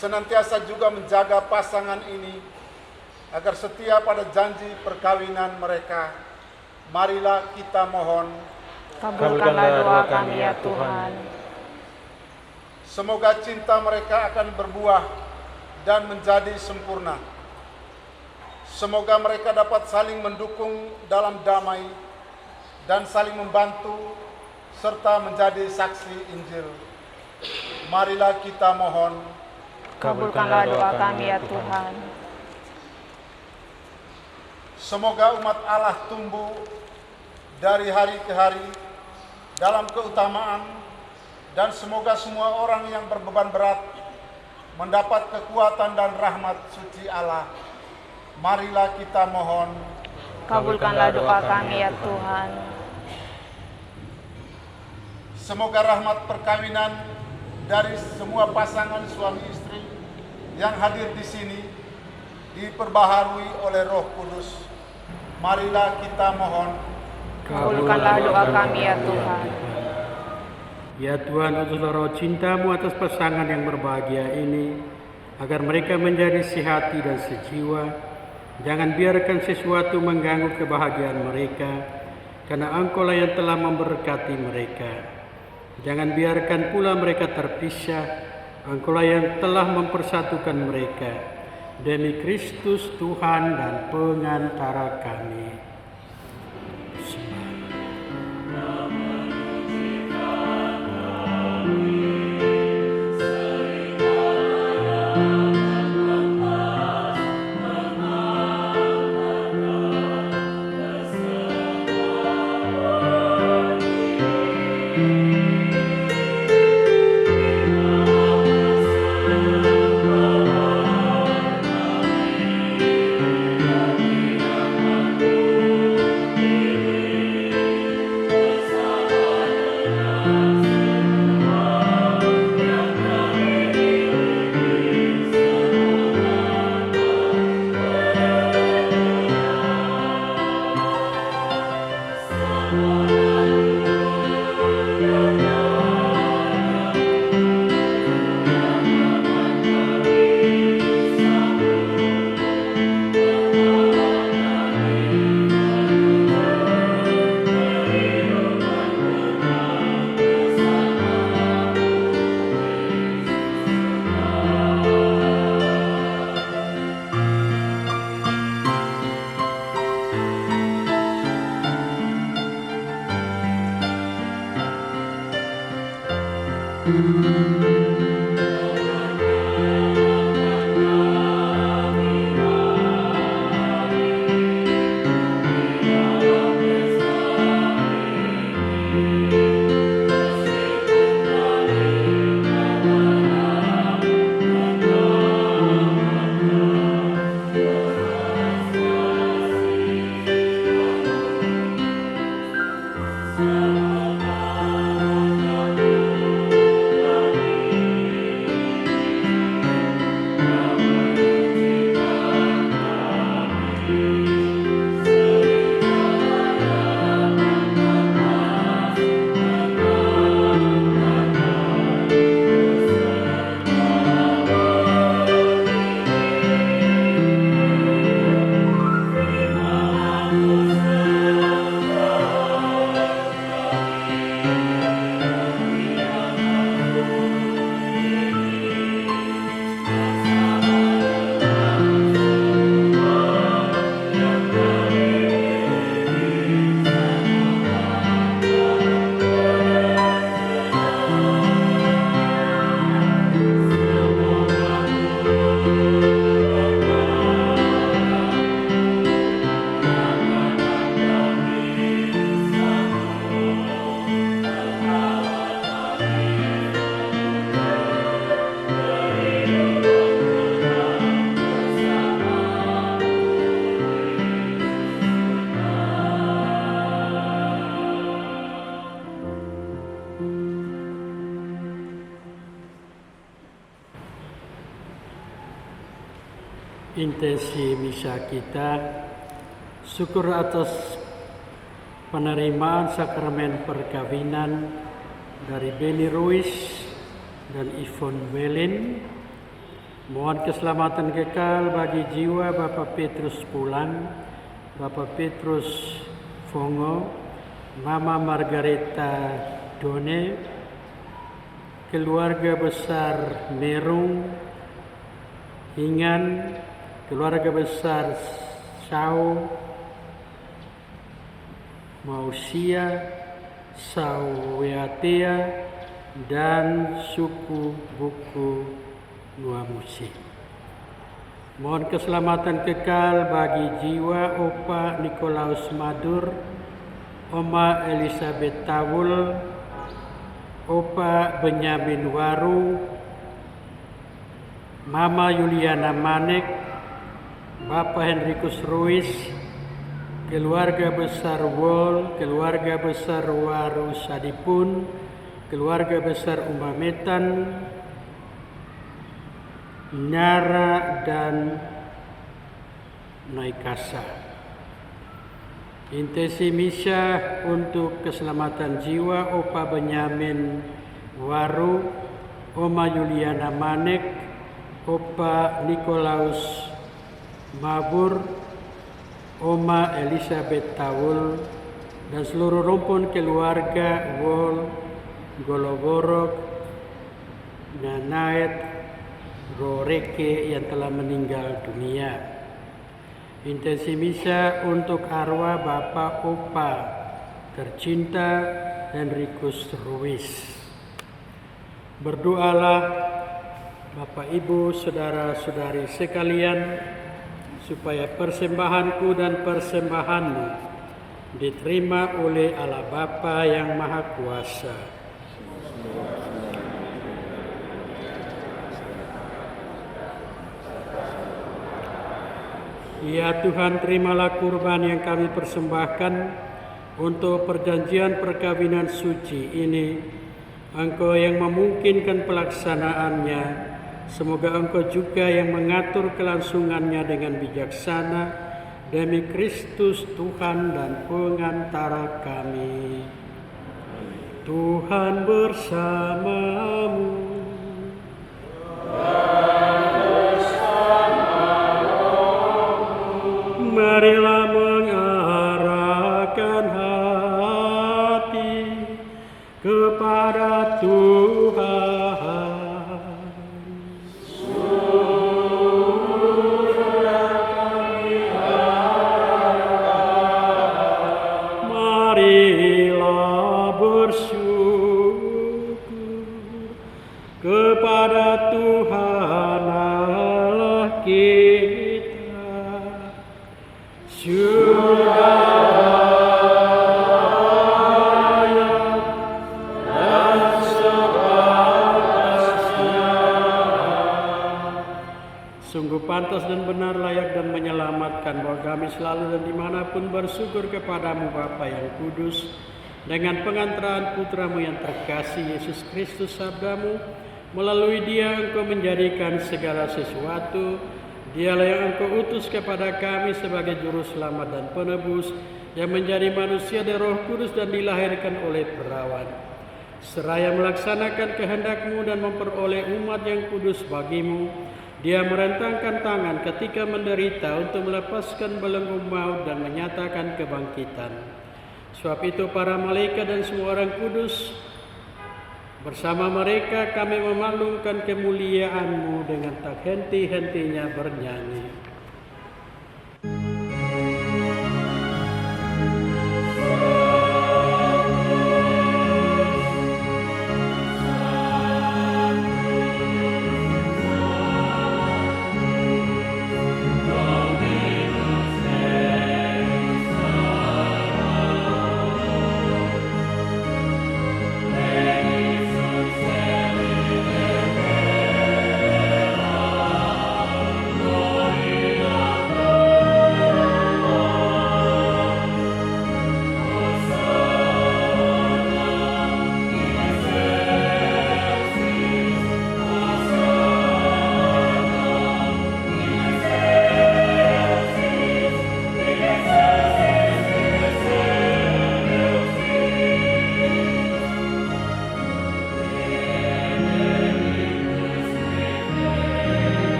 S6: senantiasa juga menjaga pasangan ini agar setia pada janji perkawinan mereka. Marilah kita mohon,
S4: Kabulkanlah doa kami ya Tuhan.
S6: semoga cinta mereka akan berbuah dan menjadi sempurna. Semoga mereka dapat saling mendukung dalam damai dan saling membantu serta menjadi saksi Injil. Marilah kita mohon,
S4: Kabulkanlah doa kami ya Tuhan.
S6: semoga umat Allah tumbuh dari hari ke hari dalam keutamaan, dan semoga semua orang yang berbeban berat mendapat kekuatan dan rahmat suci Allah. Marilah kita mohon,
S4: Kabulkanlah doa kami ya Tuhan.
S6: semoga rahmat perkawinan dari semua pasangan suami istri yang hadir di sini diperbaharui oleh Roh Kudus. Marilah kita mohon,
S4: Kabulkanlah doa kami ya Tuhan.
S3: Ya Tuhan, utuslah roh cinta-Mu atas pasangan yang berbahagia ini, agar mereka menjadi sehati dan sejiwa. Jangan biarkan sesuatu mengganggu kebahagiaan mereka, karena Engkau-lah yang telah memberkati mereka. Jangan biarkan pula mereka terpisah, Engkau-lah yang telah mempersatukan mereka. Demi Kristus Tuhan dan pengantara kami. Intensi misa kita, syukur atas penerimaan sakramen perkawinan dari Beni Ruiz dan Yvonne Welin. Mohon keselamatan kekal bagi jiwa Bapak Petrus Pulang, Bapak Petrus Fongo, Mama Margareta Done, keluarga besar Merung, Hingan, keluarga besar Sao, Mausia, Saweatea, dan suku buku Nuamusi. Mohon keselamatan kekal bagi jiwa Opa Nikolaus Madur, Oma Elizabeth Tawul, Opa Benyamin Waru, Mama Yuliana Manek, Bapak Henrikus Ruiz, keluarga besar Wol, keluarga besar Waru Sadipun, keluarga besar Umametan, Nyara, dan Naikasa. Intensi misa untuk keselamatan jiwa Opa Benyamin Waru, Oma Yuliana Manek, Opa Nikolaus Mabur, Oma Elizabeth Tawul, dan seluruh rumpun keluarga Wol, Gologorok, Nanaet, Roreke yang telah meninggal dunia. Intensi misa untuk arwah Bapak Opa tercinta Henrikus Ruiz. Berdoalah Bapak Ibu, saudara-saudari sekalian, supaya persembahanku dan persembahanmu diterima oleh Allah Bapa yang Maha Kuasa. Ya Tuhan, terimalah kurban yang kami persembahkan untuk perjanjian perkawinan suci ini. Engkau yang memungkinkan pelaksanaannya. Semoga Engkau juga yang mengatur kelangsungannya dengan bijaksana demi Kristus Tuhan dan pengantara kami. Tuhan bersamamu. Marilah mengarahkan hati kepada Tuhan. Marilah bersyukur kepada Tuhan Allah kita. Surga dan sebatasnya. Sungguh pantas dan benar, layak dan menyelamatkan bahwa kami selalu dan dimanapun bersyukur kepadamu Bapa yang kudus, dengan pengantaran putramu yang terkasih Yesus Kristus sabdamu. Melalui dia engkau menjadikan segala sesuatu. Dialah yang engkau utus kepada kami sebagai juru selamat dan penebus, yang menjadi manusia dari Roh Kudus dan dilahirkan oleh perawan, seraya melaksanakan kehendakmu dan memperoleh umat yang kudus bagimu. Dia merentangkan tangan ketika menderita untuk melepaskan belenggu maut dan menyatakan kebangkitan. Sebab itu para malaikat dan semua orang kudus bersama mereka kami memaklumkan kemuliaan-Mu dengan tak henti-hentinya bernyanyi.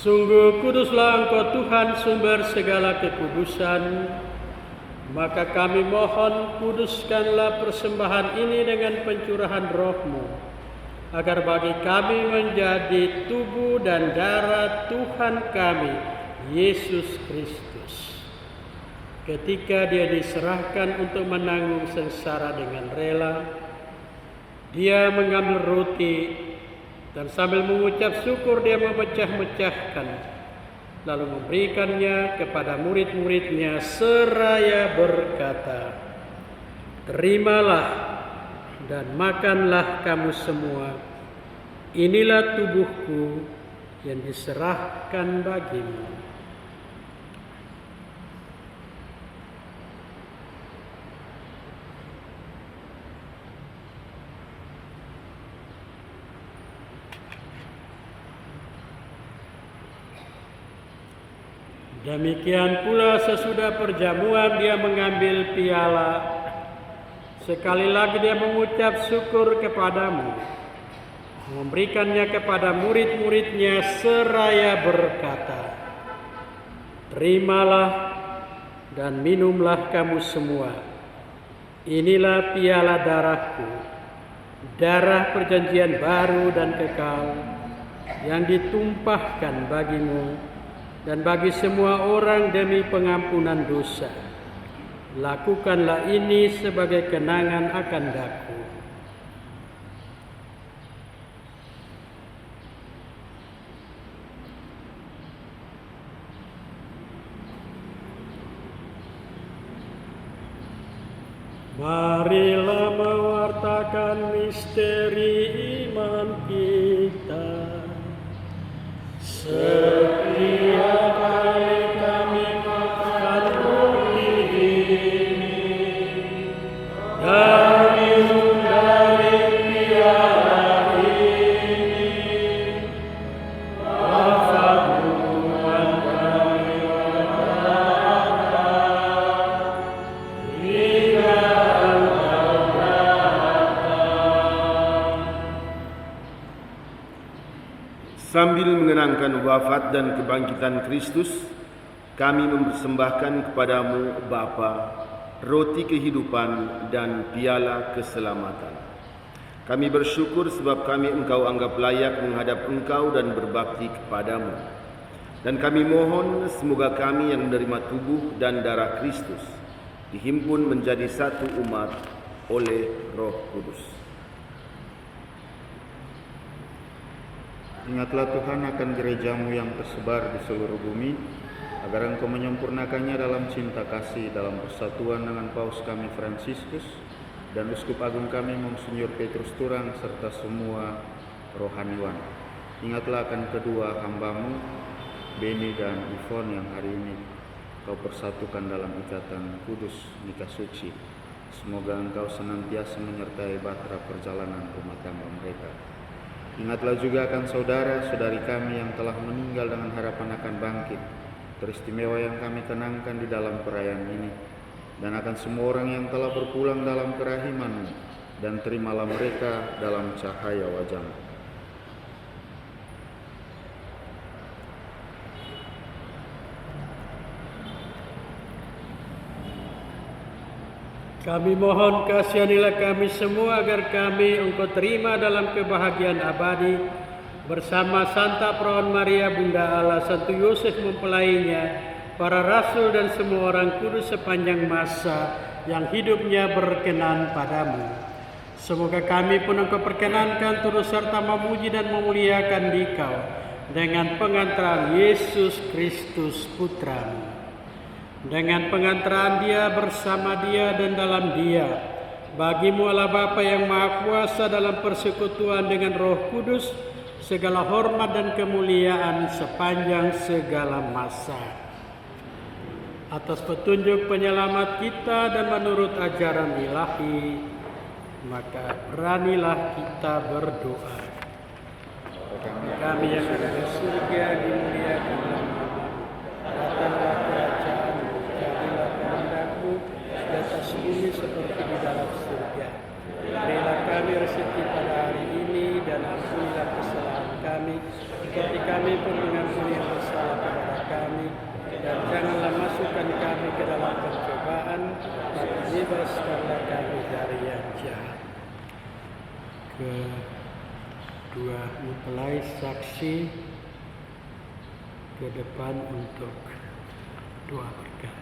S3: Sungguh kuduslah Engkau Tuhan, sumber segala kekudusan. Maka kami mohon, kuduskanlah persembahan ini dengan pencurahan Roh-Mu, agar bagi kami menjadi tubuh dan darah Tuhan kami, Yesus Kristus. Ketika Dia diserahkan untuk menanggung sengsara dengan rela, Dia mengambil roti, dan sambil mengucap syukur Dia memecah-mecahkan, lalu memberikannya kepada murid-muridnya seraya berkata, "Terimalah dan makanlah kamu semua. Inilah tubuhku yang diserahkan bagimu." Demikian pula sesudah perjamuan Dia mengambil piala. Sekali lagi Dia mengucap syukur kepadamu, memberikannya kepada murid-muridnya seraya berkata, "Terimalah dan minumlah kamu semua. Inilah piala darahku, darah perjanjian baru dan kekal, yang ditumpahkan bagimu dan bagi semua orang demi pengampunan dosa. Lakukanlah ini sebagai kenangan akan Aku." Marilah mewartakan misteri iman kita. Setiap kali kami makan roti ini dan minum dari piala ini, wafat Tuhan kami berkata, hingga Engkau datang.
S9: Sambil mengenangkan wafat dan kebangkitan Kristus, kami mempersembahkan kepadamu Bapa, roti kehidupan dan piala keselamatan. Kami bersyukur sebab kami Engkau anggap layak menghadap Engkau dan berbakti kepadamu. Dan kami mohon semoga kami yang menerima tubuh dan darah Kristus dihimpun menjadi satu umat oleh Roh Kudus.
S6: Ingatlah Tuhan akan gerejamu yang tersebar di seluruh bumi, agar Engkau menyempurnakannya dalam cinta kasih dalam persatuan dengan Paus kami Fransiskus dan Uskup Agung kami Monsinyur Petrus Turang serta semua rohaniwan. Ingatlah akan kedua hambamu, Beni dan Yvonne, yang hari ini Kau persatukan dalam ikatan kudus nikah suci. Semoga Engkau senantiasa menyertai bahtera perjalanan rumah tangga mereka. Ingatlah juga akan saudara-saudari kami yang telah meninggal dengan harapan akan bangkit, teristimewa yang kami kenangkan di dalam perayaan ini, dan akan semua orang yang telah berpulang dalam kerahiman-Mu, dan terimalah mereka dalam cahaya wajah-Mu.
S3: Kami mohon kasihanilah kami semua agar kami Engkau terima dalam kebahagiaan abadi bersama Santa Perawan Maria Bunda Allah, Santo Yosef mempelainya, para rasul dan semua orang kudus sepanjang masa yang hidupnya berkenan padamu. Semoga kami pun Engkau perkenankan turut serta memuji dan memuliakan Dikau dengan pengantaran Yesus Kristus Putra-Mu. Dengan pengantaran Dia, bersama Dia dan dalam Dia, bagi-Mu Allah Bapa yang Maha Kuasa dalam persekutuan dengan Roh Kudus, segala hormat dan kemuliaan sepanjang segala masa. Atas petunjuk penyelamat kita dan menurut ajaran ilahi, maka beranilah kita berdoa. Kami yang ada di surga, dimuliakan nama-Mu. Datanglah kerajaan-Mu, jadilah kehendak-Mu di atas bumi seperti di dalam surga. Berilah kami rezeki pada hari ini dan ampunilah kesalahan kami, seperti kami pun mengampuni yang bersalah kepada kami. Dan janganlah masukkan kami ke dalam pencobaan, tapi bebaskanlah kami dari yang jahat. Kedua mempelai saksi ke depan untuk doa berkat.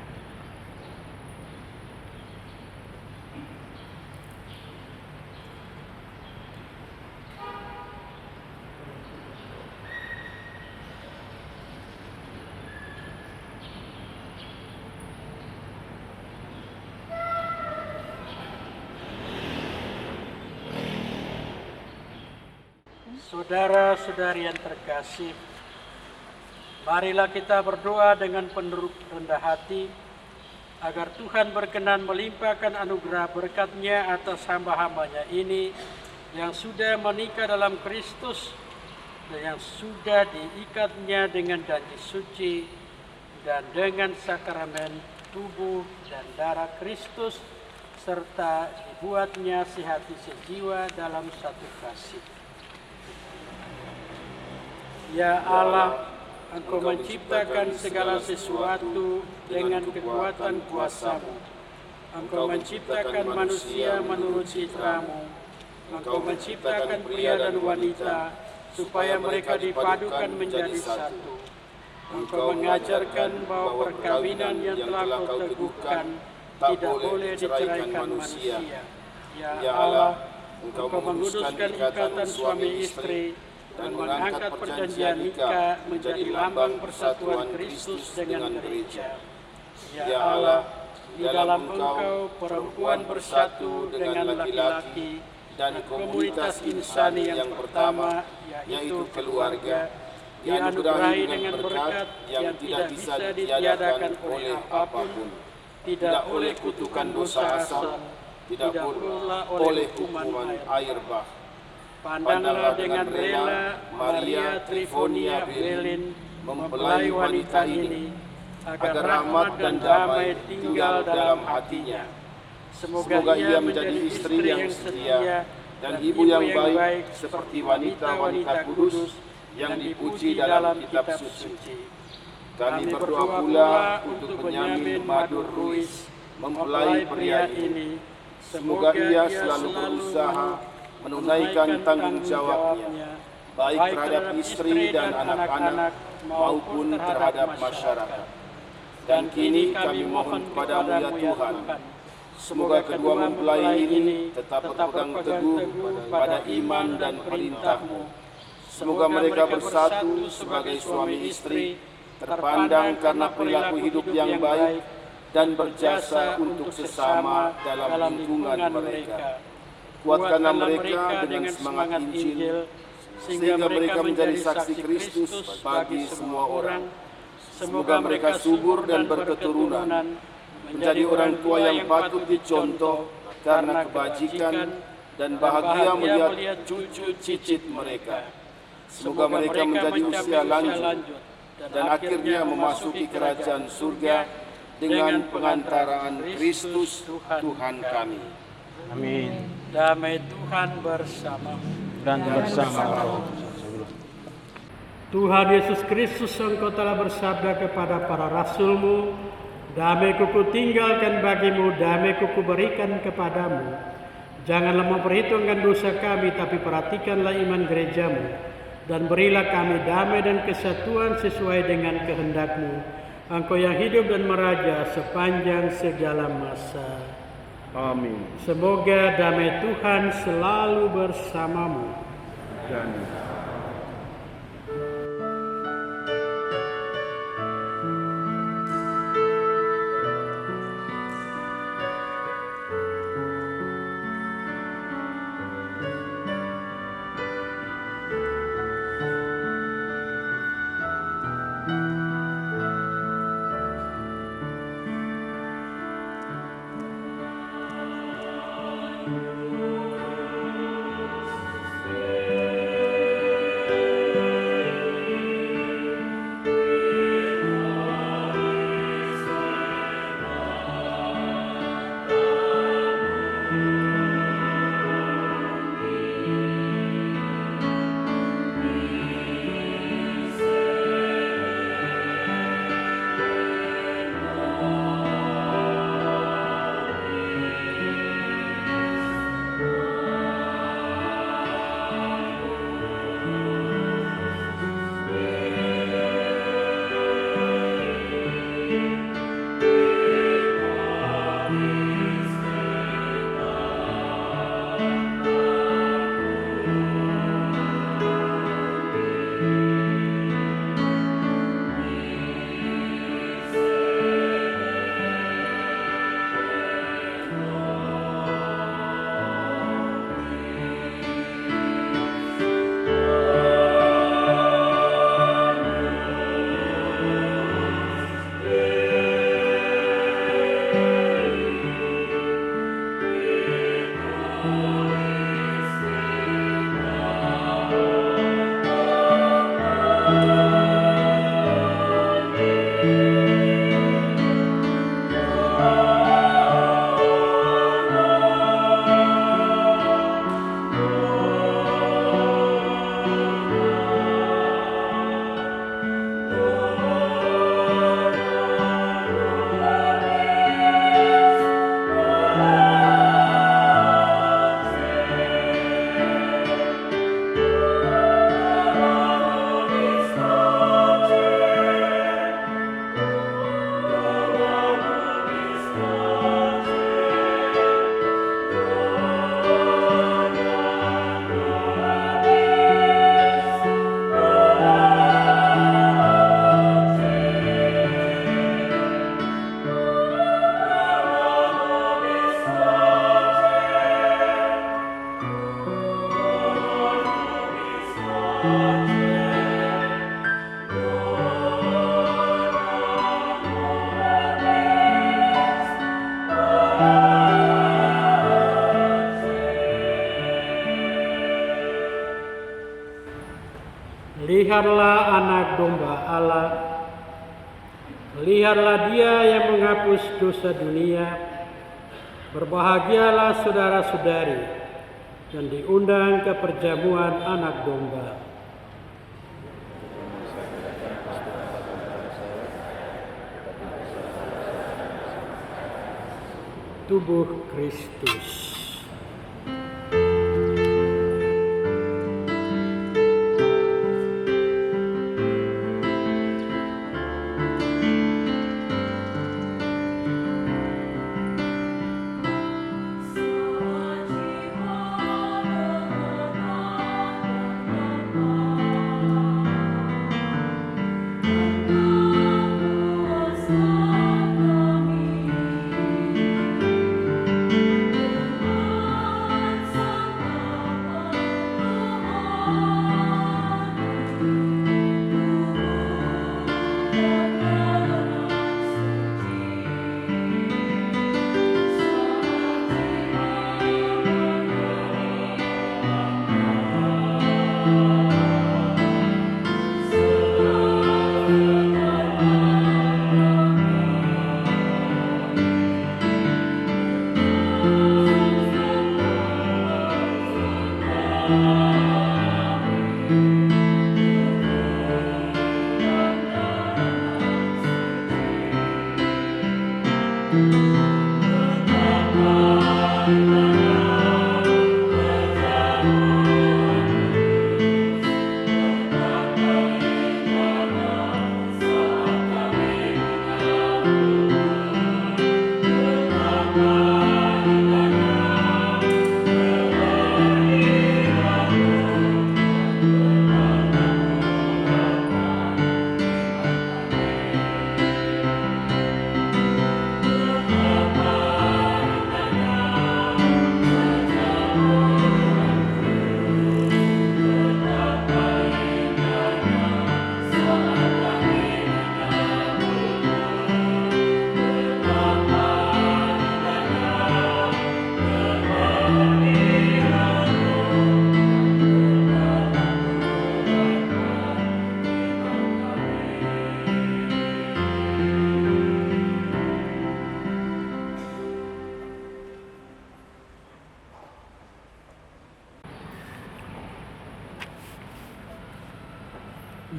S3: Saudara-saudari yang terkasih, marilah kita berdoa dengan penuh rendah hati agar Tuhan berkenan melimpahkan anugerah berkat-Nya atas hamba-hambanya ini yang sudah menikah dalam Kristus dan yang sudah diikatnya dengan janji suci dan dengan sakramen tubuh dan darah Kristus, serta dibuatnya sehati sejiwa dalam satu kasih. Ya Allah, Engkau menciptakan segala sesuatu dengan kekuatan kuasa-Mu. Engkau menciptakan manusia menurut citra-Mu. Engkau menciptakan pria dan wanita supaya mereka dipadukan menjadi satu. Engkau mengajarkan bahwa perkawinan yang telah Kau teguhkan tidak boleh diceraikan manusia. Ya Allah, Engkau menguduskan ikatan suami istri dan mengangkat perjanjian nikah menjadi lambang persatuan Kristus dengan gereja. Ya Allah, di dalam Engkau perempuan bersatu dengan laki-laki dan komunitas insani yang pertama, yaitu keluarga, dianugerahi dengan berkat yang tidak bisa ditiadakan oleh apapun, tidak oleh kutukan dosa asal, tidak pula oleh hukuman air bah. Pandanglah dengan rela Maria Trifonia Belin, mempelai wanita ini, agar rahmat dan damai tinggal dalam hatinya. Semoga ia menjadi istri yang setia dan ibu yang baik seperti wanita-wanita kudus
S9: yang dipuji dalam kitab suci. Kami berdoa pula untuk Benyamin Madur Ruiz, mempelai pria ini. Semoga ia selalu berusaha menunaikan tanggung jawabnya, baik terhadap istri dan anak-anak maupun terhadap masyarakat. Dan kini kami mohon kepadamu ya Tuhan, semoga kedua mempelai ini tetap berpegang teguh pada iman dan perintah-Mu. Semoga mereka bersatu sebagai suami istri, terpandang karena perilaku hidup yang baik dan berjasa untuk sesama dalam lingkungan mereka. Kuatkanlah mereka dengan semangat Injil, sehingga mereka menjadi saksi Kristus bagi semua orang. Semoga mereka subur dan berketurunan, menjadi orang tua yang patut dicontoh karena kebajikan, dan bahagia melihat cucu cicit mereka. Semoga mereka menjadi usia lanjut dan akhirnya memasuki kerajaan surga dengan pengantaraan Kristus Tuhan kami.
S8: Amin.
S3: Damai Tuhan bersamamu.
S8: Dan bersama roh.
S3: Tuhan Yesus Kristus, Engkau telah bersabda kepada para rasul-Mu, damai-Ku tinggalkan bagimu, damai-Ku berikan kepadamu. Janganlah memperhitungkan dosa kami, tapi perhatikanlah iman gereja-Mu. Dan berilah kami damai dan kesatuan sesuai dengan kehendak-Mu. Engkau yang hidup dan meraja sepanjang segala masa.
S9: Amin.
S3: Semoga damai Tuhan selalu bersamamu.
S9: Dan
S3: Lihatlah anak domba Allah, lihatlah Dia yang menghapus dosa dunia. Berbahagialah saudara-saudari yang diundang ke perjamuan anak domba. tubuh Kristus.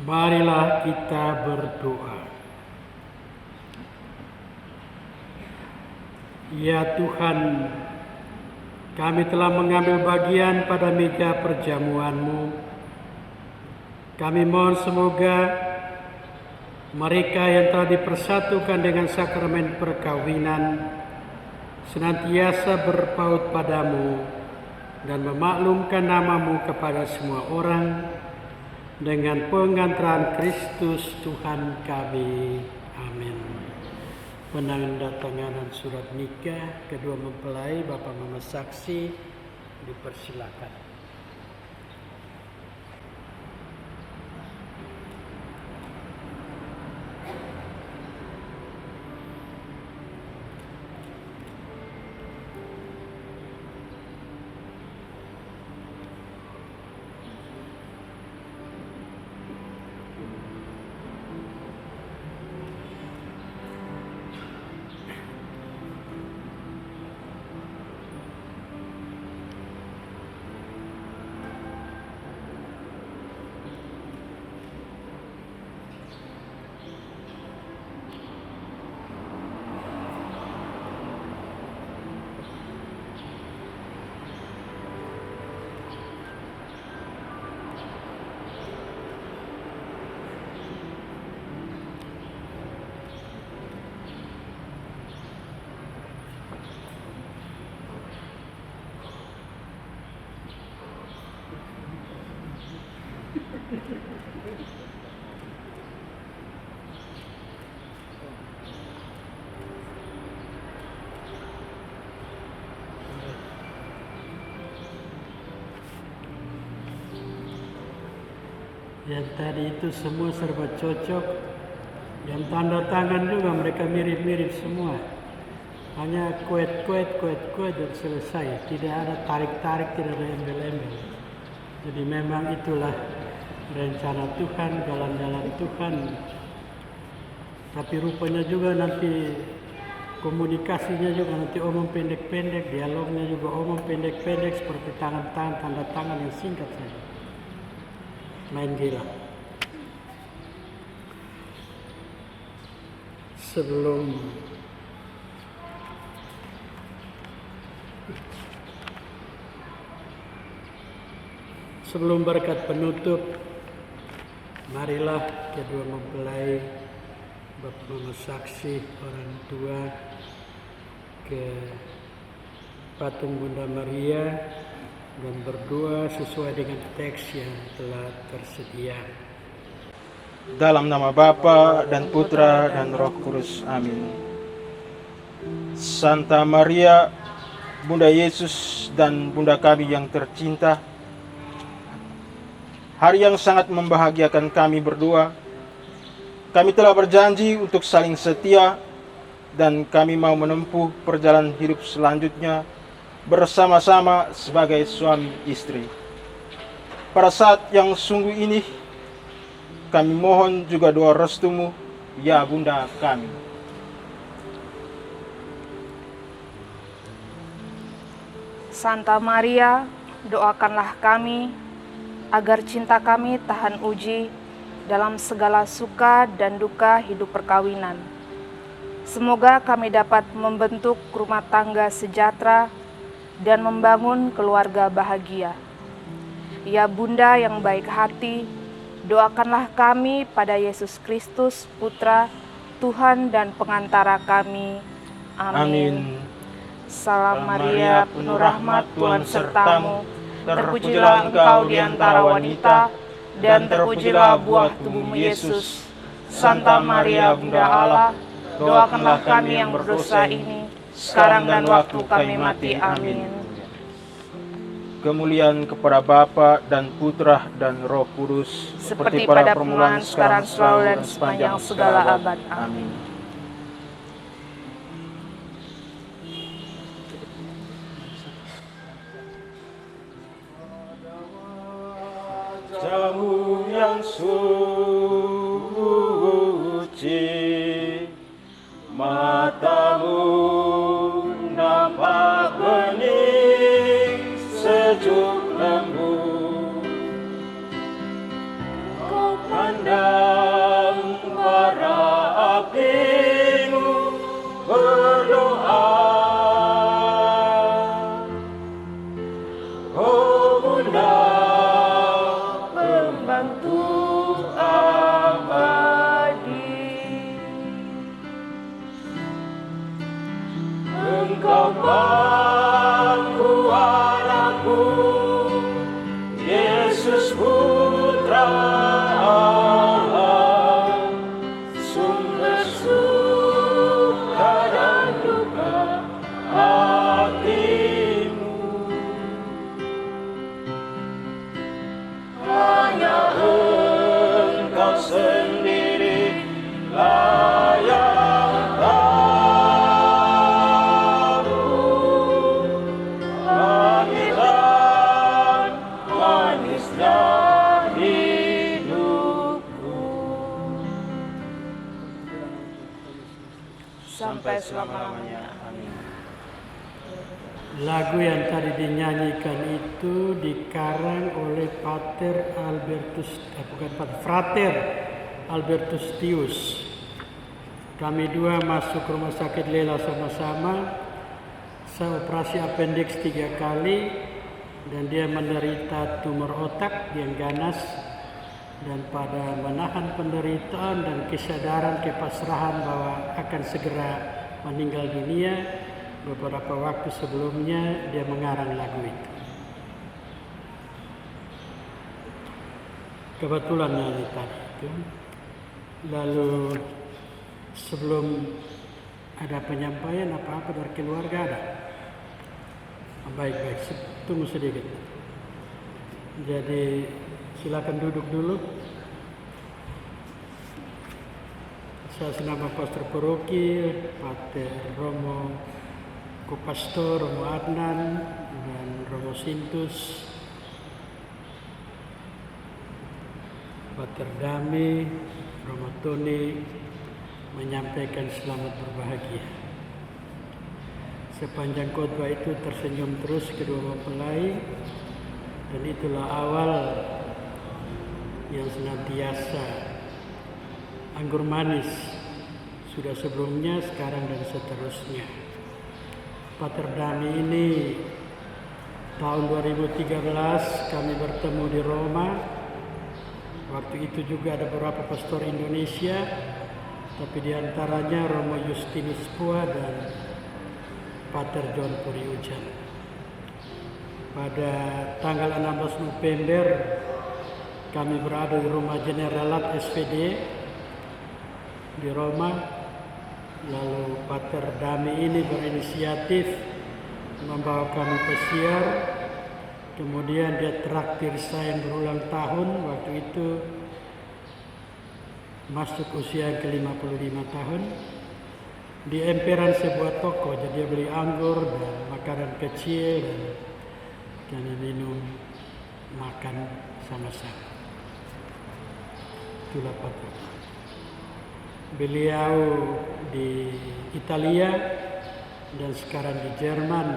S3: Marilah kita berdoa. Ya Tuhan, kami telah mengambil bagian pada meja perjamuan-Mu. Kami mohon semoga mereka yang telah dipersatukan dengan sakramen perkawinan senantiasa berpaut padamu dan memaklumkan nama-Mu kepada semua orang dengan pengantaran Kristus Tuhan kami. Amin. Penandatanganan surat nikah kedua mempelai Bapak Mama Saksi dipersilakan. Yang tadi itu semua serba cocok. Yang tanda tangan juga mereka mirip-mirip semua. Hanya kuet dan selesai. Tidak ada tarik-tarik, tidak ada embel-embel. Jadi memang itulah rencana Tuhan, jalan-jalan Tuhan. Tapi rupanya juga nanti komunikasinya juga nanti omong pendek-pendek, dialognya juga omong pendek-pendek seperti tangan-tangan, tanda tangan yang singkat saja. Main gila. Sebelum Sebelum berkat penutup, marilah kedua mempelai bersaksi orang tua ke patung Bunda Maria dan berdoa sesuai dengan teks yang telah tersedia.
S8: Dalam nama Bapa dan Putra dan Roh Kudus. Amin. Santa Maria, Bunda Yesus dan Bunda kami yang tercinta, hari yang sangat membahagiakan kami berdua, kami telah berjanji untuk saling setia dan kami mau menempuh perjalanan hidup selanjutnya bersama-sama sebagai suami istri. Pada saat yang sungguh ini, kami mohon juga doa restumu, ya Bunda kami.
S4: Santa Maria, doakanlah kami agar cinta kami tahan uji dalam segala suka dan duka hidup perkawinan. Semoga kami dapat membentuk rumah tangga sejahtera dan membangun keluarga bahagia. Ya Bunda yang baik hati, doakanlah kami pada Yesus Kristus, Putra, Tuhan dan pengantara kami. Amin. Salam Maria, penuh rahmat, Tuhan sertamu. Terpujilah engkau di antara wanita, dan terpujilah buah tubuhmu Yesus. Santa Maria, Bunda Allah, doakanlah kami yang berdosa ini, sekarang dan waktu kami mati. Amin.
S8: Kemuliaan kepada Bapa dan Putra dan Roh Kudus,
S4: Seperti pada permulaan, sekarang, selalu, dan sepanjang segala abad. Amin.
S8: Jamu yang suci, matamu nampak bening, sejuk lembut. Kau pandang bara apimu, berdoa. Oh Bunda, pembantu abadi, Engkau pangkuan aku, Yesus Putra Allah, sumber suka dan duka hatimu. Hanya Engkau sendiri lah yang tahu panggilan manisnya hidupku. Sampai selama-lamanya. Amin.
S3: Lagu yang tadi dinyanyikan itu dikarang oleh Frater Albertus Tius. Kami dua masuk rumah sakit Lela sama-sama. Saya operasi appendix 3 kali dan dia menderita tumor otak yang ganas, dan pada menahan penderitaan dan kesadaran kepasrahan bahwa akan segera meninggal dunia, beberapa waktu sebelumnya dia mengarang lagu itu. Kebetulan nyanyi tadi itu. Lalu sebelum ada penyampaian apa-apa dari keluarga ada? Baik-baik, tunggu sedikit. Jadi silakan duduk dulu. Saya senama Pastor Paroki, Pater Romo Kopastor, Romo Adnan, dan Romo Sintus, Pater Dami, Romo Tony, menyampaikan selamat berbahagia. Sepanjang khotbah itu tersenyum terus kedua mempelai, dan itulah awal yang senantiasa anggur manis sudah sebelumnya, sekarang dan seterusnya. Pater Dami ini Tahun 2013 kami bertemu di Roma. Waktu itu juga ada beberapa pastor Indonesia, tapi diantaranya Romo Justinus Pua dan Pater John Puri Ujan. Pada tanggal 16 November kami berada di rumah Generalat SPD di Roma. Lalu Pater Dami ini berinisiatif membawa kami pesiar. Kemudian dia traktir saya yang berulang tahun. Waktu itu masuk usia yang ke-55 tahun. Di emperan sebuah toko, jadi dia beli anggur dan makanan kecil dan kami minum, makan sama-sama. Itulah Pater. Beliau di Italia dan sekarang di Jerman.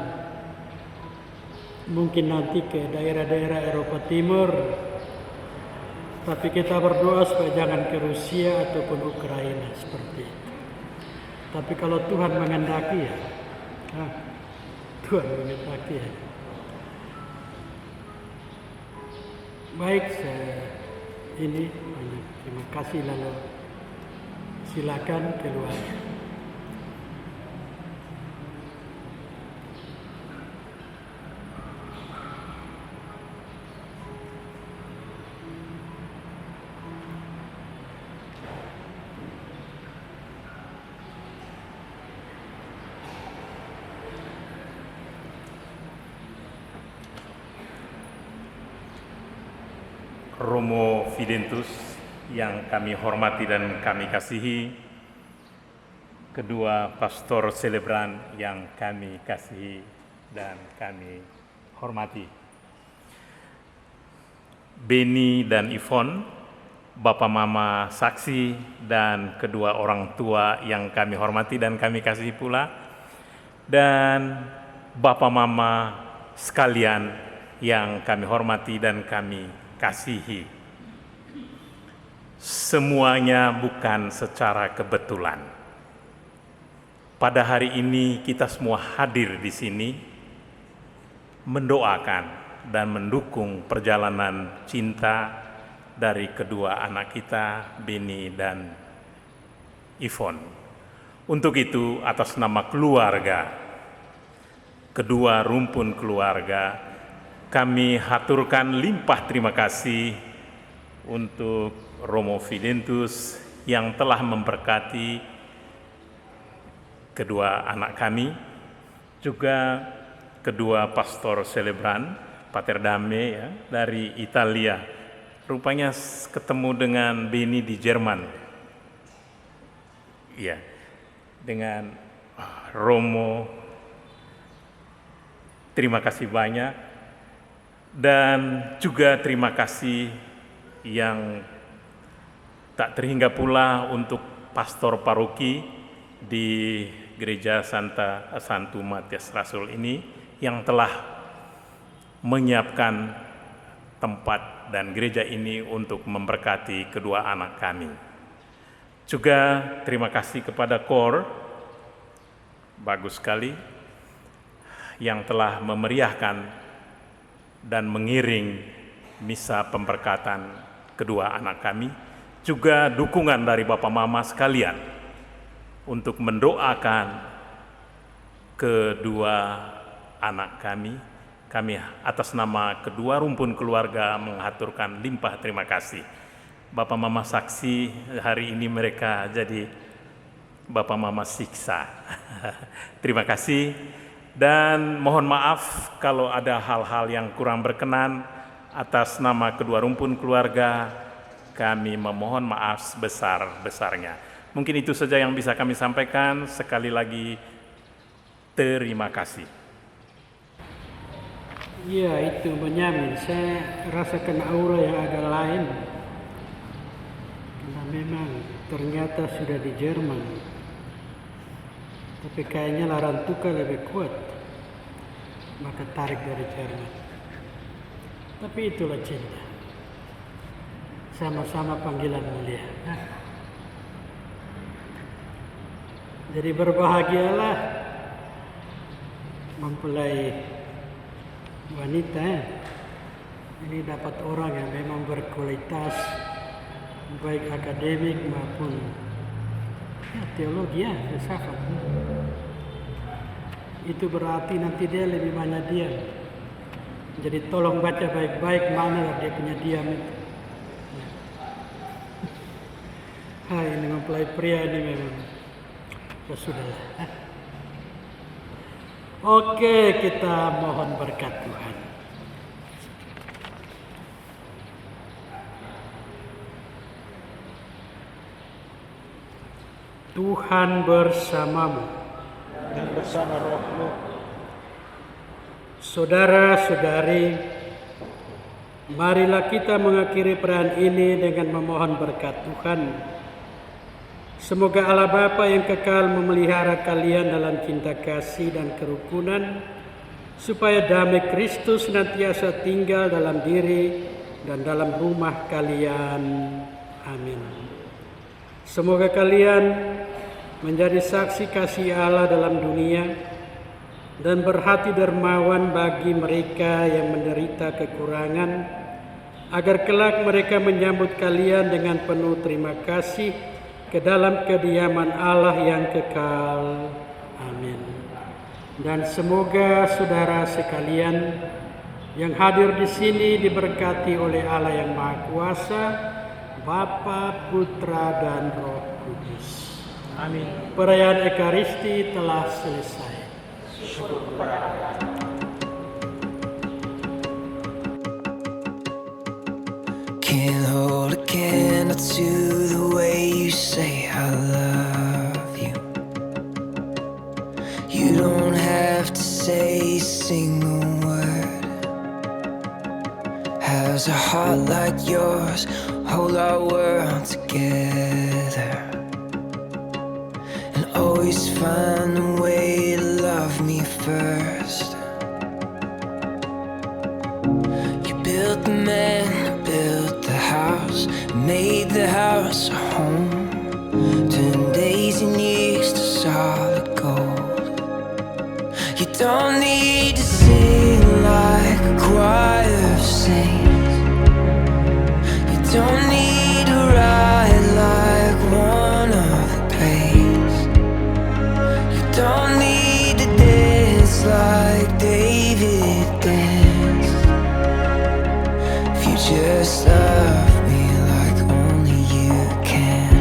S3: Mungkin nanti ke daerah-daerah Eropa Timur. Tapi kita berdoa supaya jangan ke Rusia ataupun Ukraina seperti itu. Tapi kalau Tuhan menghendaki ya, Tuhan menghendaki ya. Baik, ini banyak terima kasih, lalu silakan keluar.
S10: Romo Fidentus yang kami hormati dan kami kasihi, kedua pastor selebran yang kami kasihi dan kami hormati, Beni dan Ivon, Bapak Mama saksi dan kedua orang tua yang kami hormati dan kami kasihi pula, dan Bapak Mama sekalian yang kami hormati dan kami kasihi. Semuanya bukan secara kebetulan. Pada hari ini kita semua hadir di sini mendoakan dan mendukung perjalanan cinta dari kedua anak kita, Beni dan Ivon. Untuk itu, atas nama keluarga, kedua rumpun keluarga, kami haturkan limpah terima kasih untuk Romo Fidentus yang telah memberkati kedua anak kami, juga kedua pastor selebran, Pater Dame ya, dari Italia. Rupanya ketemu dengan Beni di Jerman. Ya, dengan Romo. Terima kasih banyak. Dan juga terima kasih yang tak terhingga pula untuk pastor paroki di Gereja Santo Matias Rasul ini yang telah menyiapkan tempat dan gereja ini untuk memberkati kedua anak kami. Juga terima kasih kepada KOR, bagus sekali, yang telah memeriahkan dan mengiring misa pemberkatan kedua anak kami, juga dukungan dari Bapak Mama sekalian untuk mendoakan kedua anak kami. Kami atas nama kedua rumpun keluarga mengaturkan limpah terima kasih. Bapak Mama saksi, hari ini mereka jadi Bapak Mama siksa. Terima kasih. Dan mohon maaf kalau ada hal-hal yang kurang berkenan. Atas nama kedua rumpun keluarga, kami memohon maaf sebesar-besarnya. Mungkin itu saja yang bisa kami sampaikan. Sekali lagi, terima kasih.
S3: Ya, itu menyamin. Saya rasakan aura yang agak lain. Karena memang ternyata sudah di Jerman. Tapi kayaknya Larantuka lebih kuat, maka tarik dari Jerman. Tapi itulah cinta, sama-sama panggilan mulia. Jadi berbahagialah mempelai wanita ya. Ini dapat orang yang memang berkualitas, baik akademik maupun ya, teologi ya, filsafat. Itu berarti nanti dia lebih banyak diam. Jadi tolong baca baik-baik mana dia punya diam itu. Ini mempelai pria ini memang ya sudahlah. Oke, kita mohon berkat Tuhan. Tuhan bersamamu
S8: dan bersama rohmu.
S3: Saudara-saudari, marilah kita mengakhiri perayaan ini dengan memohon berkat Tuhan. Semoga Allah Bapa yang kekal memelihara kalian dalam cinta kasih dan kerukunan, supaya damai Kristus senantiasa tinggal dalam diri dan dalam rumah kalian. Amin. Semoga kalian menjadi saksi kasih Allah dalam dunia dan berhati dermawan bagi mereka yang menderita kekurangan, agar kelak mereka menyambut kalian dengan penuh terima kasih ke dalam kediaman Allah yang kekal. Amin. Dan semoga saudara sekalian yang hadir di sini diberkati oleh Allah yang Maha Kuasa, Bapa, Putra, dan Roh Kudus.
S8: Amin.
S3: Perayaan Ekaristi telah selesai.
S8: Syukur kepada Allah.
S1: Can't hold a candle to the way you say I love you. You don't have to say a single word. How's a heart like yours hold our world together? And always find a way to love me first. You built the man, built the house, made the house a home. Turned days and years to solid gold. You don't need to sing like a choir of saints. You don't need to ride like one of the greats. You don't need to dance like David danced. If you just love me like only you can,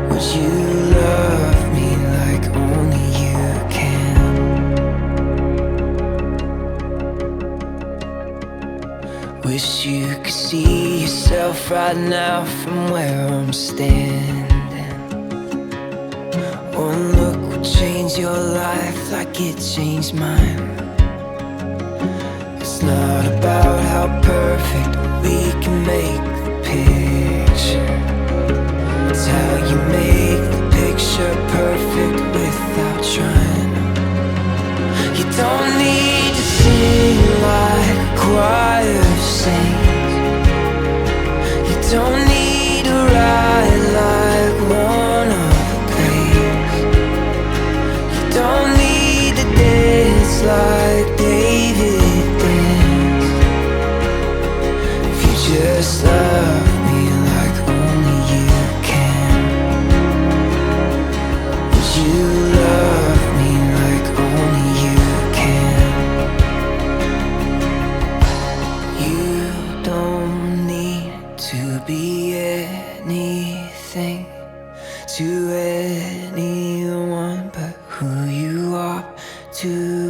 S1: would you love me like only you can? Wish you could see yourself right now from where I'm standing. One look would change your life like it changed mine. It's not about how perfect we can make the picture. It's how you make the picture perfect without trying. You don't need to sing like a choir of saints. You don't need to ride like one of the greats. You don't need to dance like David danced. If you just love me like only you can, would you love me like only you can? You don't need to be anything to anyone but who you are to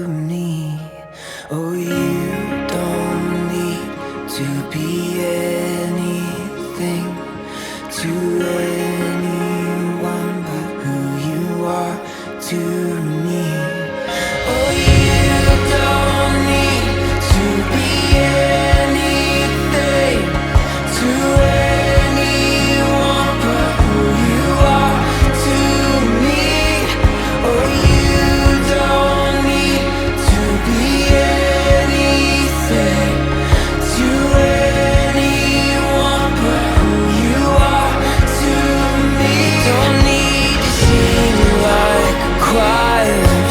S1: me. Oh, you don't need to be anything to anyone but who you are to me. Oh, you don't need to be anything to anyone but who you are to me. Oh, you don't need to be anything to anyone but who you are to me. Don't need to sing like a choir of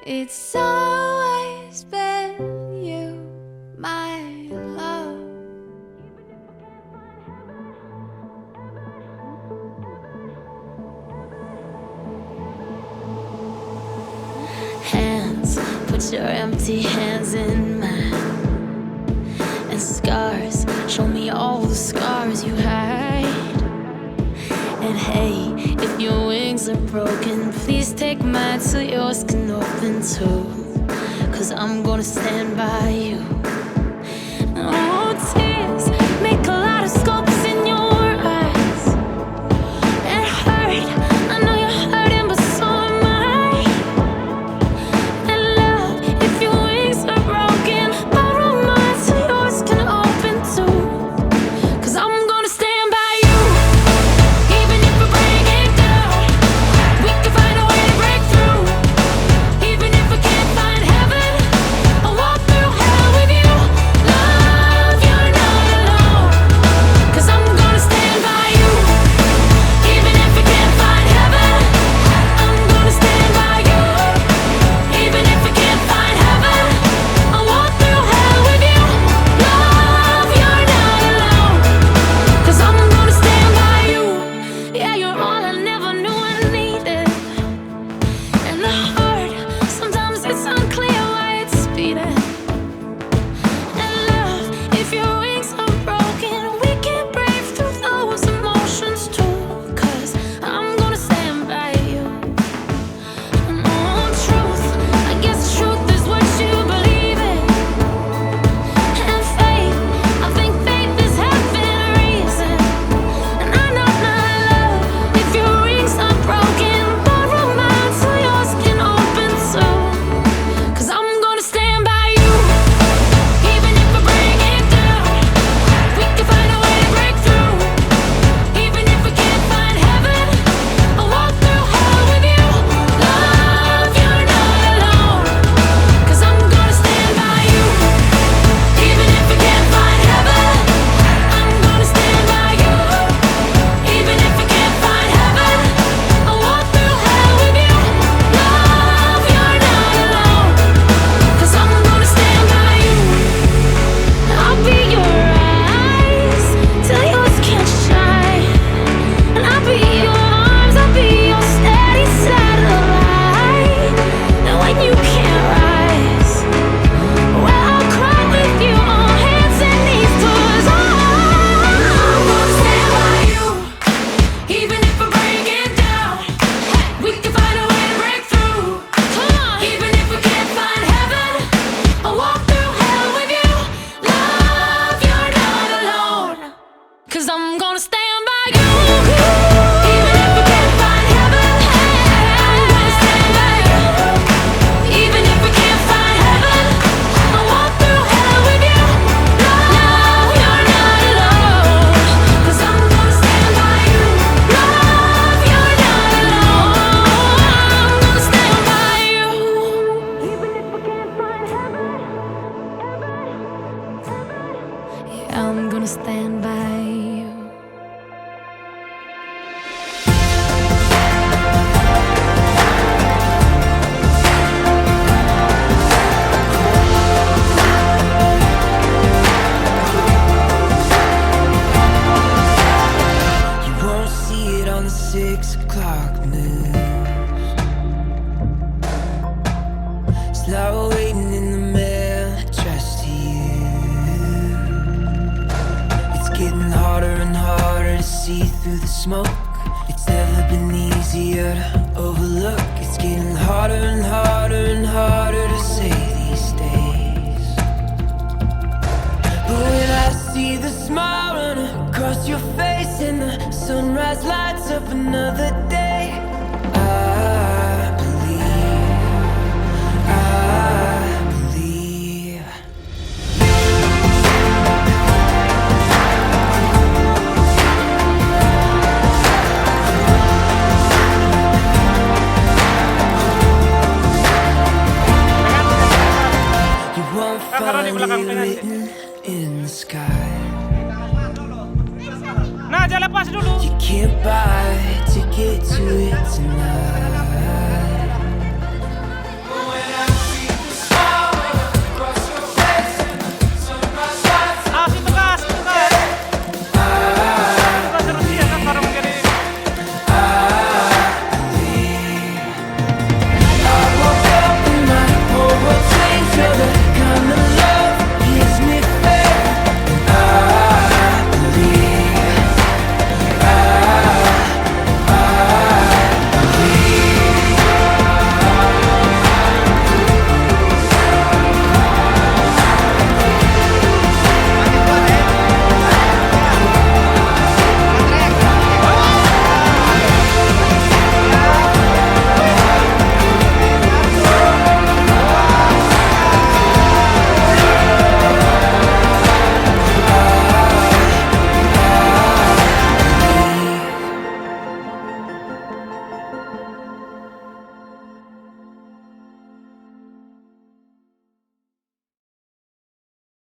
S11: It's always been you, my love. Hands, put your empty hands in mine. And scars, show me all the scars you hide. And hey, if your wings are broken, please take mine so yours can open too. 'Cause I'm gonna stand by you. Oh, tears make a lot of sculpts in your eyes. It hurt, I know you're hurting, but so am I. And love, if your wings are broken, borrow mine so yours can open too. 'Cause I'm gonna stand by you. Even if we break it down, we can find a way to break through. Even if we can't find heaven, I'll walk through hell with you. Love, you're not alone. 'Cause I'm gonna stand by you. Even if we can't find heaven, I'm gonna stand by you. Even if we can't find heaven, I'll walk through hell with you. Love, you're not alone. 'Cause I'm gonna stand by you. Yeah, you're all I never knew I needed. And the heart, sometimes it's unclear why it's beating. And love, if your wings are broken, we can brave through those emotions too. 'Cause I'm gonna stand by you. And oh, truth, I guess truth is what you believe in. And faith, I think faith is having a reason. And I know my love, if your wings are broken, borrow mine so yours can open too. 'Cause I'm gonna stand by you. Even if we break it down, we can find a way to break through. Even if we can't find heaven, I'll walk through hell with you. Love, you're not alone. 'Cause I'm gonna stand by you. Even if we can't find heaven, I'm gonna stand by you. Even if we can't find heaven, I'll walk through hell with you. Love, you're not alone. 'Cause I'm gonna stand by you. I'll be your eyes till yours can't shine. And I'll be your arms, I'll be your steady satellite. And when you can't rise, well, I'll cry with you on hands and knees. 'Cause I'm gonna stand by you. Even if we break it down, we can find a way to break through. Even if we can't find heaven, I'll walk through hell with you. Love, you're not alone. 'Cause I'm gonna stand by you. Even if we can't find heaven, I'm gonna stand by you. Even if we can't find heaven, I'll walk through hell with you. Love, you're not alone. 'Cause I'm gonna stand by you. Love, you're not alone. I'm gonna stand by you. Even if we can't find heaven, yeah, I'm gonna stand by you.
S1: You won't see it on the 6 o'clock news. Slow waiting in the mail addressed to you. It's getting harder and harder to see through the smoke. It's never been easier to overlook. It's getting harder and harder and harder to say these days. But when I see the smile run across your face and the sunrise lights up another day, I believe. You won't find it written in the sky.
S8: Nah, jangan lepas dulu.
S1: You can't buy a ticket to it tonight.